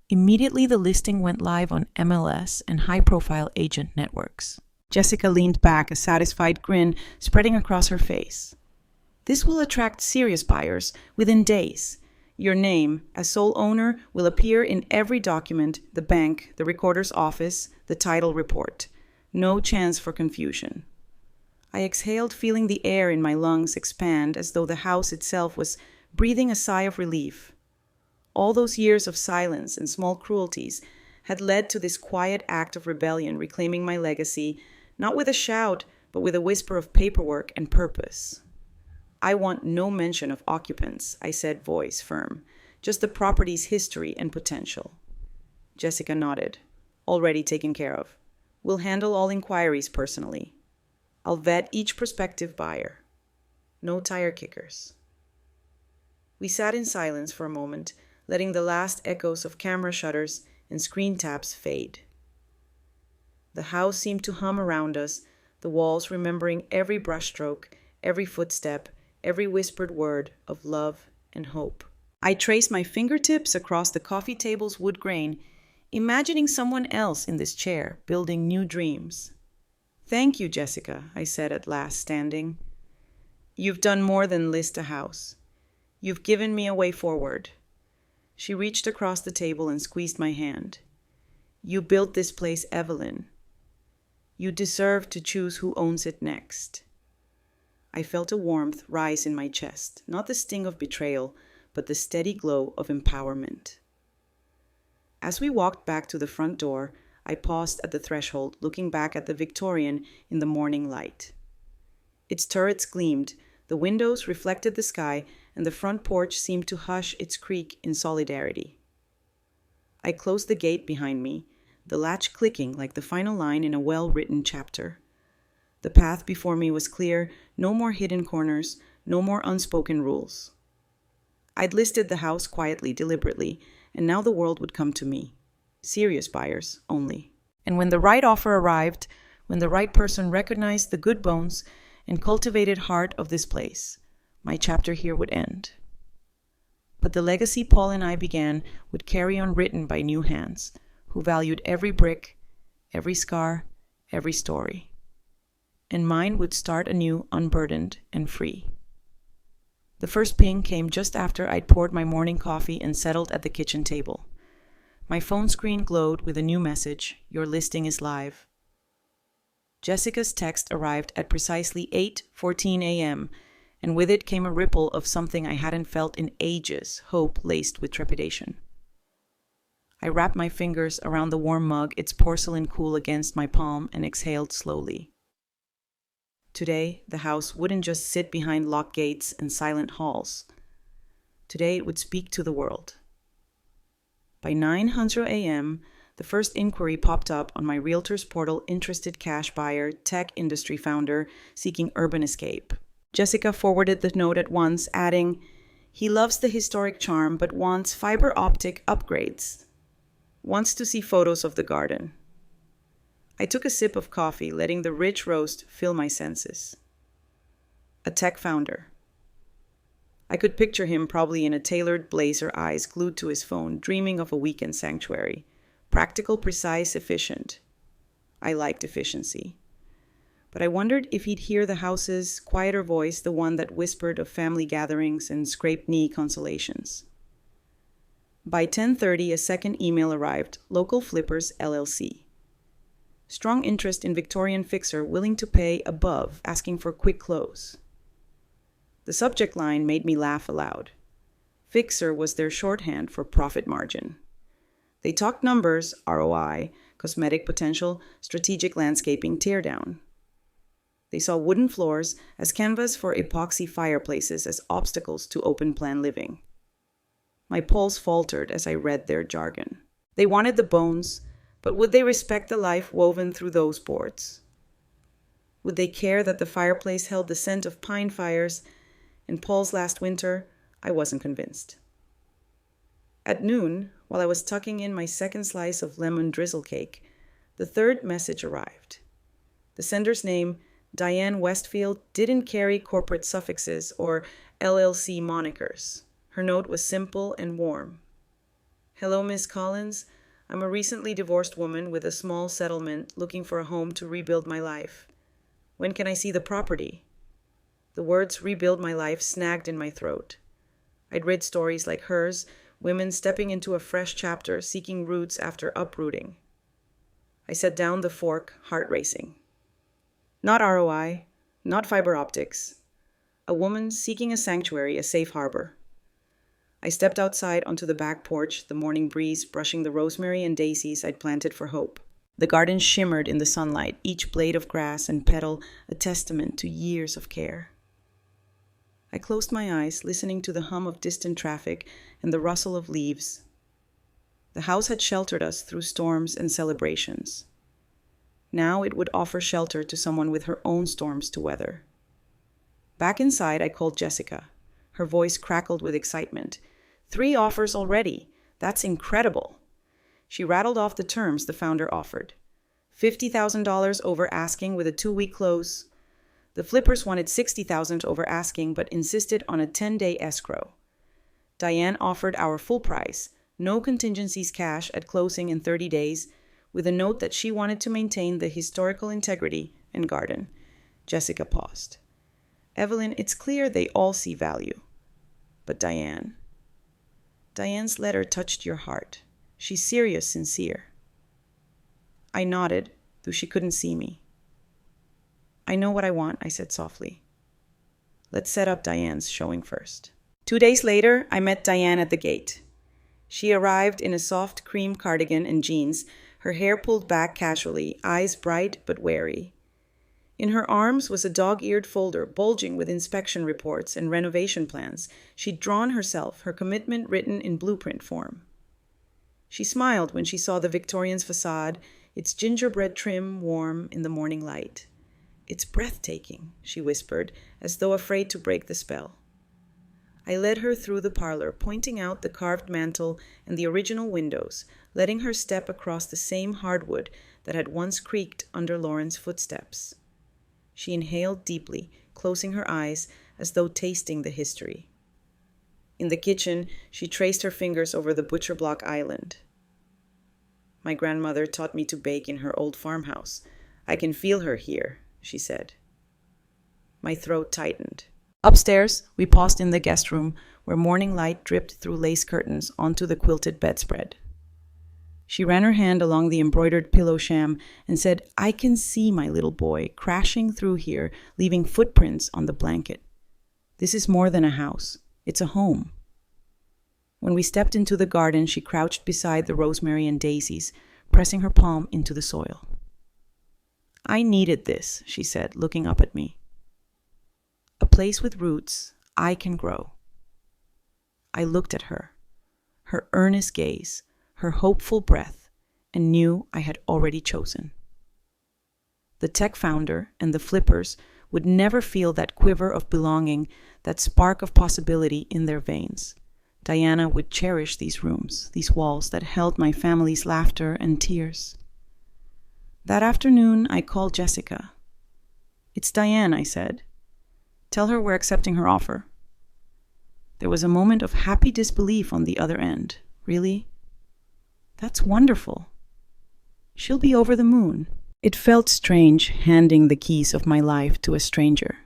[SPEAKER 1] Immediately, the listing went live on MLS and high-profile agent networks. Jessica leaned back, a satisfied grin spreading across her face. "This will attract serious buyers within days. Your name, as sole owner, will appear in every document, the bank, the recorder's office, the title report. No chance for confusion." I exhaled, feeling the air in my lungs expand as though the house itself was breathing a sigh of relief. All those years of silence and small cruelties had led to this quiet act of rebellion, reclaiming my legacy, not with a shout, but with a whisper of paperwork and purpose. "I want no mention of occupants," I said, voice firm. "Just the property's history and potential." Jessica nodded. "Already taken care of. We'll handle all inquiries personally. I'll vet each prospective buyer. No tire kickers." We sat in silence for a moment, letting the last echoes of camera shutters and screen taps fade. The house seemed to hum around us, the walls remembering every brushstroke, every footstep, every whispered word of love and hope. I traced my fingertips across the coffee table's wood grain, imagining someone else in this chair, building new dreams. "Thank you, Jessica," I said at last, standing. "You've done more than list a house. You've given me a way forward." She reached across the table and squeezed my hand. "You built this place, Evelyn. You deserve to choose who owns it next." I felt a warmth rise in my chest, not the sting of betrayal, but the steady glow of empowerment. As we walked back to the front door, I paused at the threshold, looking back at the Victorian in the morning light. Its turrets gleamed, the windows reflected the sky, and the front porch seemed to hush its creak in solidarity. I closed the gate behind me, the latch clicking like the final line in a well-written chapter. The path before me was clear, no more hidden corners, no more unspoken rules. I'd listed the house quietly, deliberately, and now the world would come to me. Serious buyers only. And when the right offer arrived, when the right person recognized the good bones and cultivated heart of this place, my chapter here would end. But the legacy Paul and I began would carry on, written by new hands, who valued every brick, every scar, every story. And mine would start anew, unburdened and free. The first ping came just after I'd poured my morning coffee and settled at the kitchen table. My phone screen glowed with a new message: "Your listing is live." Jessica's text arrived at precisely 8:14 a.m., and with it came a ripple of something I hadn't felt in ages, hope laced with trepidation. I wrapped my fingers around the warm mug, its porcelain cool against my palm, and exhaled slowly. Today, the house wouldn't just sit behind locked gates and silent halls. Today, it would speak to the world. By 9:00 a.m., the first inquiry popped up on my realtor's portal: interested cash buyer, tech industry founder, seeking urban escape. Jessica forwarded the note at once, adding, "He loves the historic charm but wants fiber optic upgrades. Wants to see photos of the garden." I took a sip of coffee, letting the rich roast fill my senses. A tech founder. I could picture him probably in a tailored blazer, eyes glued to his phone, dreaming of a weekend sanctuary. Practical, precise, efficient. I liked efficiency. But I wondered if he'd hear the house's quieter voice, the one that whispered of family gatherings and scraped-knee consolations. By 10:30, a second email arrived: Local Flippers, LLC. Strong interest in Victorian fixer, willing to pay above, asking for quick close. The subject line made me laugh aloud. Fixer was their shorthand for profit margin. They talked numbers, ROI, cosmetic potential, strategic landscaping, teardown. They saw wooden floors as canvas for epoxy fireplaces as obstacles to open-plan living. My pulse faltered as I read their jargon. They wanted the bones, but would they respect the life woven through those boards? Would they care that the fireplace held the scent of pine fires and Paul's last winter? I wasn't convinced. At noon, while I was tucking in my second slice of lemon drizzle cake, the third message arrived. The sender's name, Diane Westfield, didn't carry corporate suffixes or LLC monikers. Her note was simple and warm. "Hello, Miss Collins. I'm a recently divorced woman with a small settlement looking for a home to rebuild my life. When can I see the property?" The words "rebuild my life" snagged in my throat. I'd read stories like hers, women stepping into a fresh chapter, seeking roots after uprooting. I set down the fork, heart racing. Not ROI, not fiber optics. A woman seeking a sanctuary, a safe harbor. I stepped outside onto the back porch, the morning breeze brushing the rosemary and daisies I'd planted for hope. The garden shimmered in the sunlight, each blade of grass and petal a testament to years of care. I closed my eyes, listening to the hum of distant traffic and the rustle of leaves. The house had sheltered us through storms and celebrations. Now it would offer shelter to someone with her own storms to weather. Back inside, I called Jessica. Her voice crackled with excitement. 3 offers already. That's incredible. She rattled off the terms the founder offered. $50,000 over asking with a 2-week close. The flippers wanted $60,000 over asking, but insisted on a 10-day escrow. Diane offered our full price, no contingencies, cash at closing in 30 days, with a note that she wanted to maintain the historical integrity and garden. Jessica paused. "Evelyn, it's clear they all see value. But Diane. Diane's letter touched your heart. She's serious, sincere." I nodded, though she couldn't see me. "I know what I want," I said softly. "Let's set up Diane's showing first." 2 days later, I met Diane at the gate. She arrived in a soft cream cardigan and jeans, her hair pulled back casually, eyes bright but wary. In her arms was a dog-eared folder bulging with inspection reports and renovation plans. She'd drawn herself, her commitment written in blueprint form. She smiled when she saw the Victorian's facade, its gingerbread trim warm in the morning light. "It's breathtaking," she whispered, as though afraid to break the spell. I led her through the parlor, pointing out the carved mantel and the original windows, letting her step across the same hardwood that had once creaked under Lauren's footsteps. She inhaled deeply, closing her eyes as though tasting the history. In the kitchen, she traced her fingers over the butcher block island. "My grandmother taught me to bake in her old farmhouse. I can feel her here," she said. My throat tightened. Upstairs, we paused in the guest room, where morning light dripped through lace curtains onto the quilted bedspread. She ran her hand along the embroidered pillow sham and said, "I can see my little boy crashing through here, leaving footprints on the blanket. This is more than a house. It's a home." When we stepped into the garden, she crouched beside the rosemary and daisies, pressing her palm into the soil. "I needed this," she said, looking up at me. "A place with roots I can grow." I looked at her, her earnest gaze, her hopeful breath, and knew I had already chosen. The tech founder and the flippers would never feel that quiver of belonging, that spark of possibility in their veins. Diana would cherish these rooms, these walls that held my family's laughter and tears. That afternoon, I called Jessica. "It's Diane," I said. "Tell her we're accepting her offer." There was a moment of happy disbelief on the other end. "Really? That's wonderful. She'll be over the moon." It felt strange handing the keys of my life to a stranger.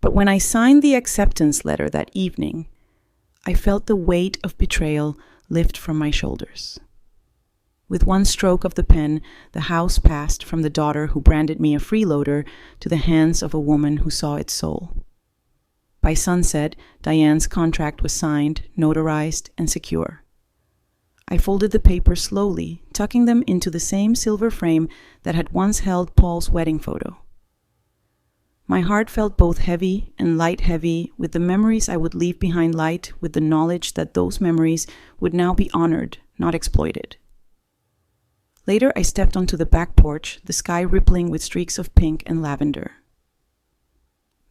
[SPEAKER 1] But when I signed the acceptance letter that evening, I felt the weight of betrayal lift from my shoulders. With one stroke of the pen, the house passed from the daughter who branded me a freeloader to the hands of a woman who saw its soul. By sunset, Diane's contract was signed, notarized, and secure. I folded the papers slowly, tucking them into the same silver frame that had once held Paul's wedding photo. My heart felt both heavy and light-heavy, with the memories I would leave behind light, with the knowledge that those memories would now be honored, not exploited. Later, I stepped onto the back porch, the sky rippling with streaks of pink and lavender.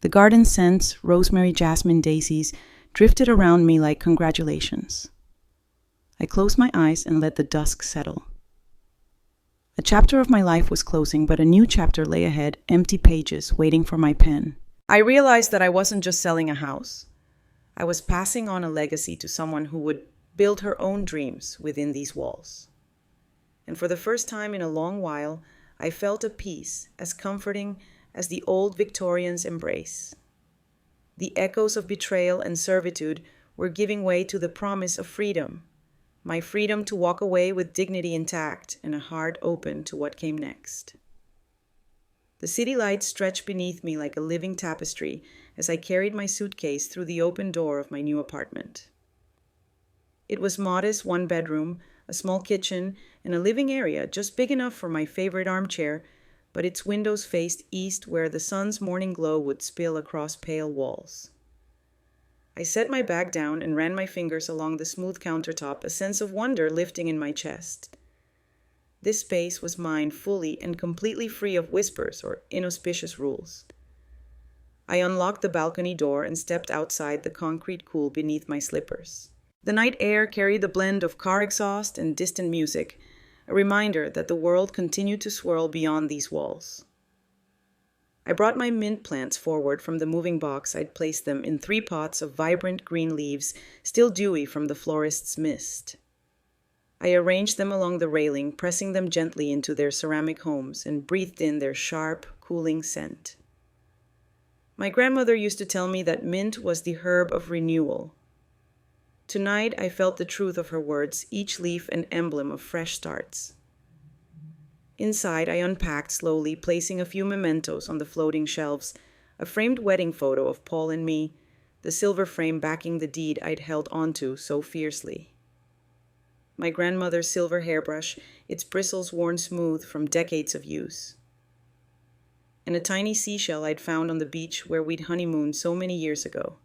[SPEAKER 1] The garden scents, rosemary, jasmine, daisies, drifted around me like congratulations. I closed my eyes and let the dusk settle. A chapter of my life was closing, but a new chapter lay ahead, empty pages waiting for my pen. I realized that I wasn't just selling a house. I was passing on a legacy to someone who would build her own dreams within these walls. And for the first time in a long while, I felt a peace as comforting as the old Victorians' embrace. The echoes of betrayal and servitude were giving way to the promise of freedom. My freedom to walk away with dignity intact and a heart open to what came next. The city lights stretched beneath me like a living tapestry as I carried my suitcase through the open door of my new apartment. It was modest, one bedroom, a small kitchen, and a living area just big enough for my favorite armchair, but its windows faced east where the sun's morning glow would spill across pale walls. I set my bag down and ran my fingers along the smooth countertop, a sense of wonder lifting in my chest. This space was mine fully and completely free of whispers or inauspicious rules. I unlocked the balcony door and stepped outside the concrete cool beneath my slippers. The night air carried the blend of car exhaust and distant music, a reminder that the world continued to swirl beyond these walls. I brought my mint plants forward from the moving box. I'd placed them in 3 pots of vibrant green leaves, still dewy from the florist's mist. I arranged them along the railing, pressing them gently into their ceramic homes, and breathed in their sharp, cooling scent. My grandmother used to tell me that mint was the herb of renewal. Tonight I felt the truth of her words, each leaf an emblem of fresh starts. Inside, I unpacked slowly, placing a few mementos on the floating shelves, a framed wedding photo of Paul and me, the silver frame backing the deed I'd held onto so fiercely. My grandmother's silver hairbrush, its bristles worn smooth from decades of use. And a tiny seashell I'd found on the beach where we'd honeymooned so many years ago.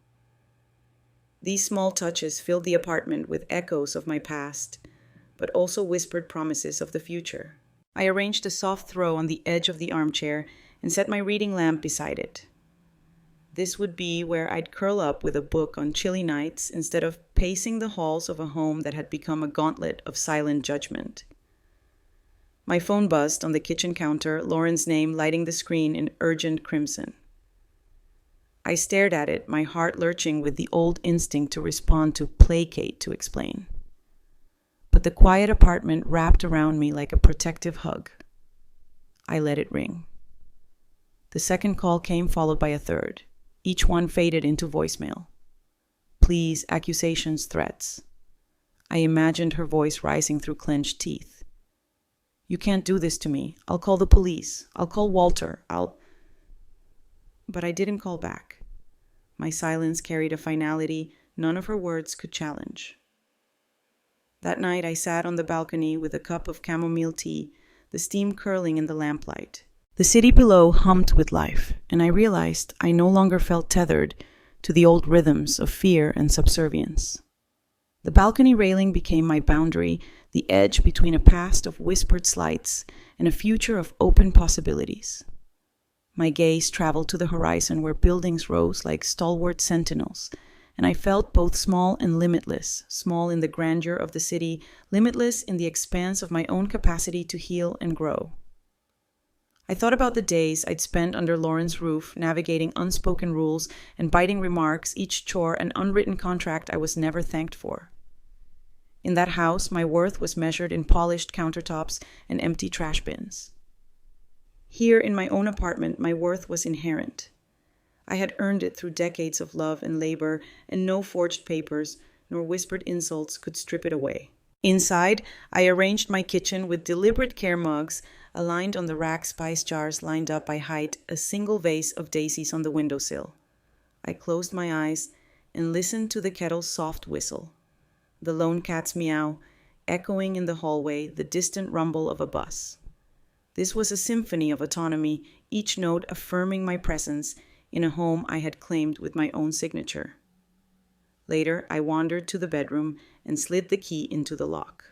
[SPEAKER 1] These small touches filled the apartment with echoes of my past, but also whispered promises of the future. I arranged a soft throw on the edge of the armchair and set my reading lamp beside it. This would be where I'd curl up with a book on chilly nights instead of pacing the halls of a home that had become a gauntlet of silent judgment. My phone buzzed on the kitchen counter, Lauren's name lighting the screen in urgent crimson. I stared at it, my heart lurching with the old instinct to respond, to placate, to explain. But the quiet apartment wrapped around me like a protective hug. I let it ring. The second call came, followed by a third. Each one faded into voicemail. Pleas, accusations, threats. I imagined her voice rising through clenched teeth. You can't do this to me. I'll call the police. I'll call Walter. But I didn't call back. My silence carried a finality none of her words could challenge. That night I sat on the balcony with a cup of chamomile tea, the steam curling in the lamplight. The city below hummed with life, and I realized I no longer felt tethered to the old rhythms of fear and subservience. The balcony railing became my boundary, the edge between a past of whispered slights and a future of open possibilities. My gaze traveled to the horizon where buildings rose like stalwart sentinels, and I felt both small and limitless, small in the grandeur of the city, limitless in the expanse of my own capacity to heal and grow. I thought about the days I'd spent under Lauren's roof, navigating unspoken rules and biting remarks, each chore an unwritten contract I was never thanked for. In that house, my worth was measured in polished countertops and empty trash bins. Here in my own apartment, my worth was inherent. I had earned it through decades of love and labor, and no forged papers nor whispered insults could strip it away. Inside, I arranged my kitchen with deliberate care, mugs aligned on the rack, spice jars lined up by height, a single vase of daisies on the windowsill. I closed my eyes and listened to the kettle's soft whistle, the lone cat's meow, echoing in the hallway, the distant rumble of a bus. This was a symphony of autonomy, each note affirming my presence in a home I had claimed with my own signature. Later, I wandered to the bedroom and slid the key into the lock.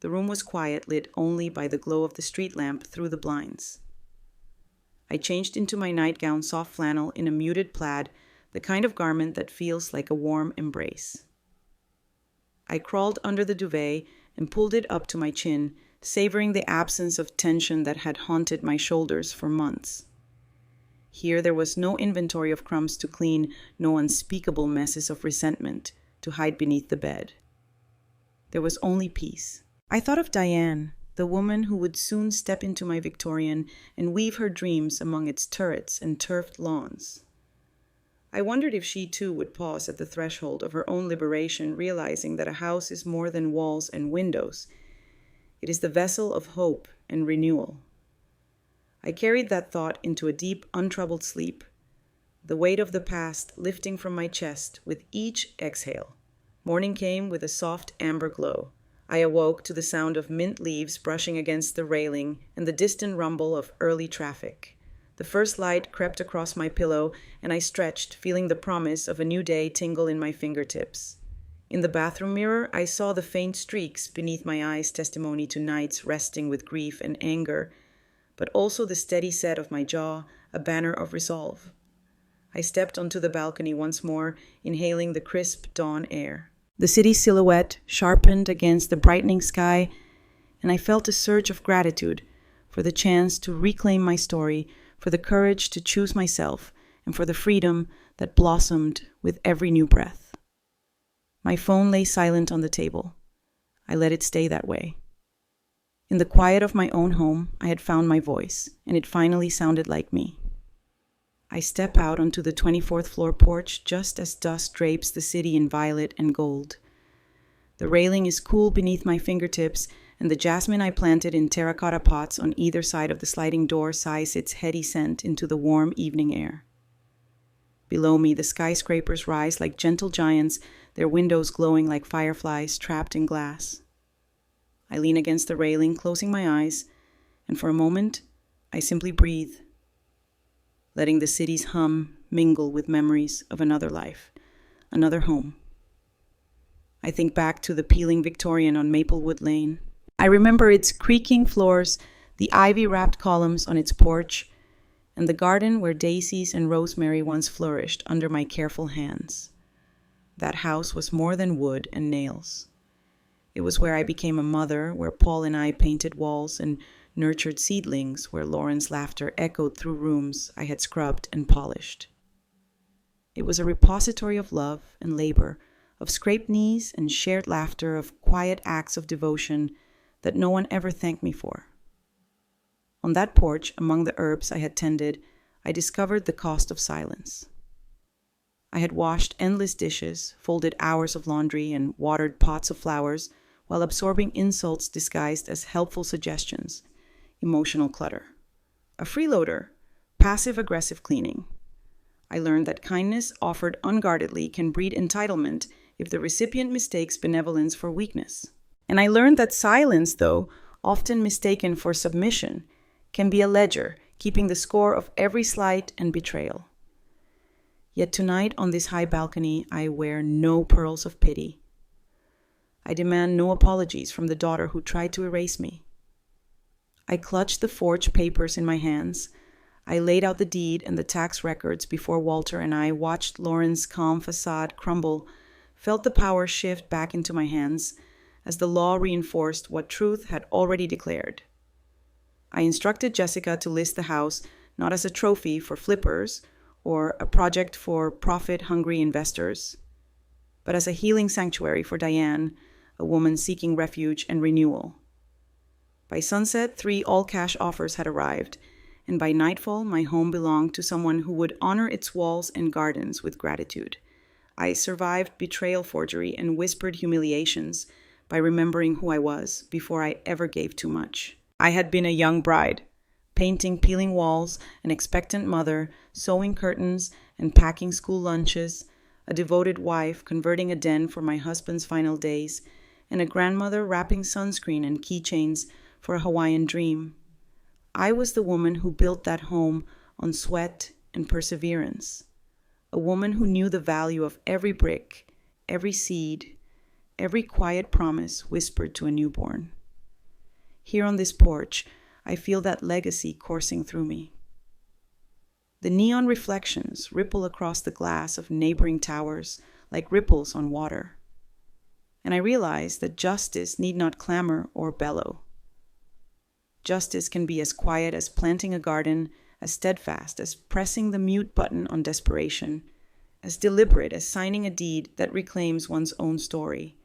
[SPEAKER 1] The room was quiet, lit only by the glow of the street lamp through the blinds. I changed into my nightgown, soft flannel, in a muted plaid, the kind of garment that feels like a warm embrace. I crawled under the duvet and pulled it up to my chin, savoring the absence of tension that had haunted my shoulders for months. Here there was no inventory of crumbs to clean, no unspeakable messes of resentment to hide beneath the bed. There was only peace. I thought of Diane, the woman who would soon step into my Victorian and weave her dreams among its turrets and turfed lawns. I wondered if she too would pause at the threshold of her own liberation, realizing that a house is more than walls and windows. It is the vessel of hope and renewal. I carried that thought into a deep, untroubled sleep, the weight of the past lifting from my chest with each exhale. Morning came with a soft amber glow. I awoke to the sound of mint leaves brushing against the railing and the distant rumble of early traffic. The first light crept across my pillow, and I stretched, feeling the promise of a new day tingle in my fingertips. In the bathroom mirror, I saw the faint streaks beneath my eyes, testimony to nights resting with grief and anger, but also the steady set of my jaw, a banner of resolve. I stepped onto the balcony once more, inhaling the crisp dawn air. The city's silhouette sharpened against the brightening sky, and I felt a surge of gratitude for the chance to reclaim my story, for the courage to choose myself, and for the freedom that blossomed with every new breath. My phone lay silent on the table. I let it stay that way. In the quiet of my own home, I had found my voice, and it finally sounded like me. I step out onto the 24th floor porch just as dusk drapes the city in violet and gold. The railing is cool beneath my fingertips, and the jasmine I planted in terracotta pots on either side of the sliding door sighs its heady scent into the warm evening air. Below me, the skyscrapers rise like gentle giants, their windows glowing like fireflies trapped in glass. I lean against the railing, closing my eyes, and for a moment, I simply breathe, letting the city's hum mingle with memories of another life, another home. I think back to the peeling Victorian on Maplewood Lane. I remember its creaking floors, the ivy-wrapped columns on its porch, and the garden where daisies and rosemary once flourished under my careful hands. That house was more than wood and nails. It was where I became a mother, where Paul and I painted walls and nurtured seedlings, where Lauren's laughter echoed through rooms I had scrubbed and polished. It was a repository of love and labor, of scraped knees and shared laughter, of quiet acts of devotion that no one ever thanked me for. On that porch, among the herbs I had tended, I discovered the cost of silence. I had washed endless dishes, folded hours of laundry, and watered pots of flowers while absorbing insults disguised as helpful suggestions, emotional clutter. A freeloader, passive-aggressive cleaning. I learned that kindness offered unguardedly can breed entitlement if the recipient mistakes benevolence for weakness. And I learned that silence, though often mistaken for submission, can be a ledger, keeping the score of every slight and betrayal. Yet tonight on this high balcony, I wear no pearls of pity. I demand no apologies from the daughter who tried to erase me. I clutched the forged papers in my hands. I laid out the deed and the tax records before Walter, and I watched Lauren's calm facade crumble, felt the power shift back into my hands as the law reinforced what truth had already declared. I instructed Jessica to list the house not as a trophy for flippers or a project for profit-hungry investors, but as a healing sanctuary for Diane, a woman seeking refuge and renewal. By sunset, 3 all-cash offers had arrived, and by nightfall, my home belonged to someone who would honor its walls and gardens with gratitude. I survived betrayal forgery and whispered humiliations by remembering who I was before I ever gave too much. I had been a young bride, painting peeling walls, an expectant mother, sewing curtains and packing school lunches, a devoted wife converting a den for my husband's final days, and a grandmother wrapping sunscreen and keychains for a Hawaiian dream. I was the woman who built that home on sweat and perseverance, a woman who knew the value of every brick, every seed, every quiet promise whispered to a newborn. Here on this porch, I feel that legacy coursing through me. The neon reflections ripple across the glass of neighboring towers like ripples on water. And I realize that justice need not clamor or bellow. Justice can be as quiet as planting a garden, as steadfast as pressing the mute button on desperation, as deliberate as signing a deed that reclaims one's own story.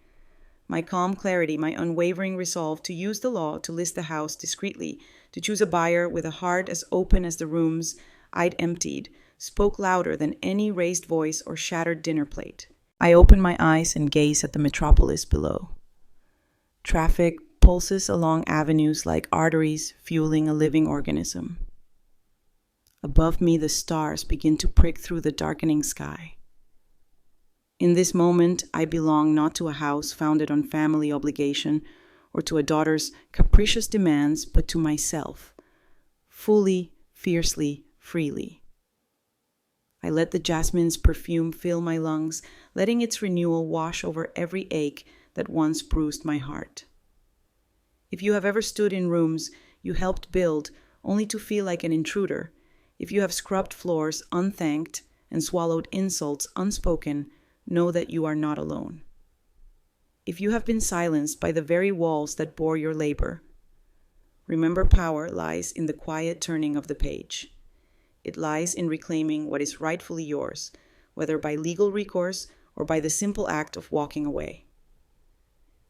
[SPEAKER 1] My calm clarity, my unwavering resolve to use the law to list the house discreetly, to choose a buyer with a heart as open as the rooms I'd emptied, spoke louder than any raised voice or shattered dinner plate. I open my eyes and gaze at the metropolis below. Traffic pulses along avenues like arteries fueling a living organism. Above me, the stars begin to prick through the darkening sky. In this moment, I belong not to a house founded on family obligation or to a daughter's capricious demands, but to myself, fully, fiercely, freely. I let the jasmine's perfume fill my lungs, letting its renewal wash over every ache that once bruised my heart. If you have ever stood in rooms you helped build only to feel like an intruder, if you have scrubbed floors unthanked and swallowed insults unspoken, know that you are not alone. If you have been silenced by the very walls that bore your labor, remember power lies in the quiet turning of the page. It lies in reclaiming what is rightfully yours, whether by legal recourse or by the simple act of walking away.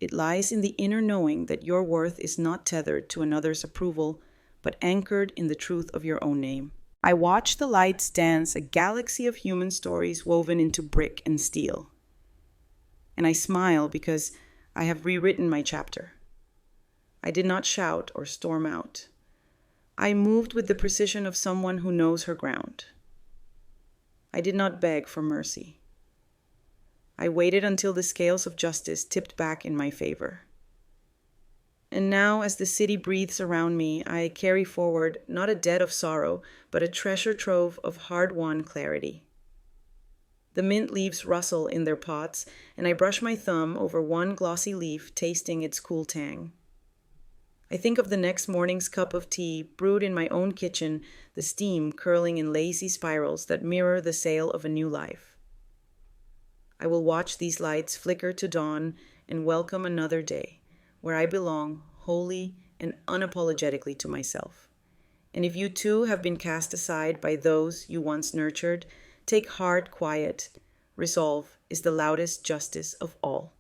[SPEAKER 1] It lies in the inner knowing that your worth is not tethered to another's approval, but anchored in the truth of your own name. I watch the lights dance, a galaxy of human stories woven into brick and steel. And I smile because I have rewritten my chapter. I did not shout or storm out. I moved with the precision of someone who knows her ground. I did not beg for mercy. I waited until the scales of justice tipped back in my favor. And now, as the city breathes around me, I carry forward not a debt of sorrow, but a treasure trove of hard-won clarity. The mint leaves rustle in their pots, and I brush my thumb over one glossy leaf, tasting its cool tang. I think of the next morning's cup of tea, brewed in my own kitchen, the steam curling in lazy spirals that mirror the sail of a new life. I will watch these lights flicker to dawn and welcome another day, where I belong wholly and unapologetically to myself. And if you too have been cast aside by those you once nurtured, take heart quiet. Resolve is the loudest justice of all.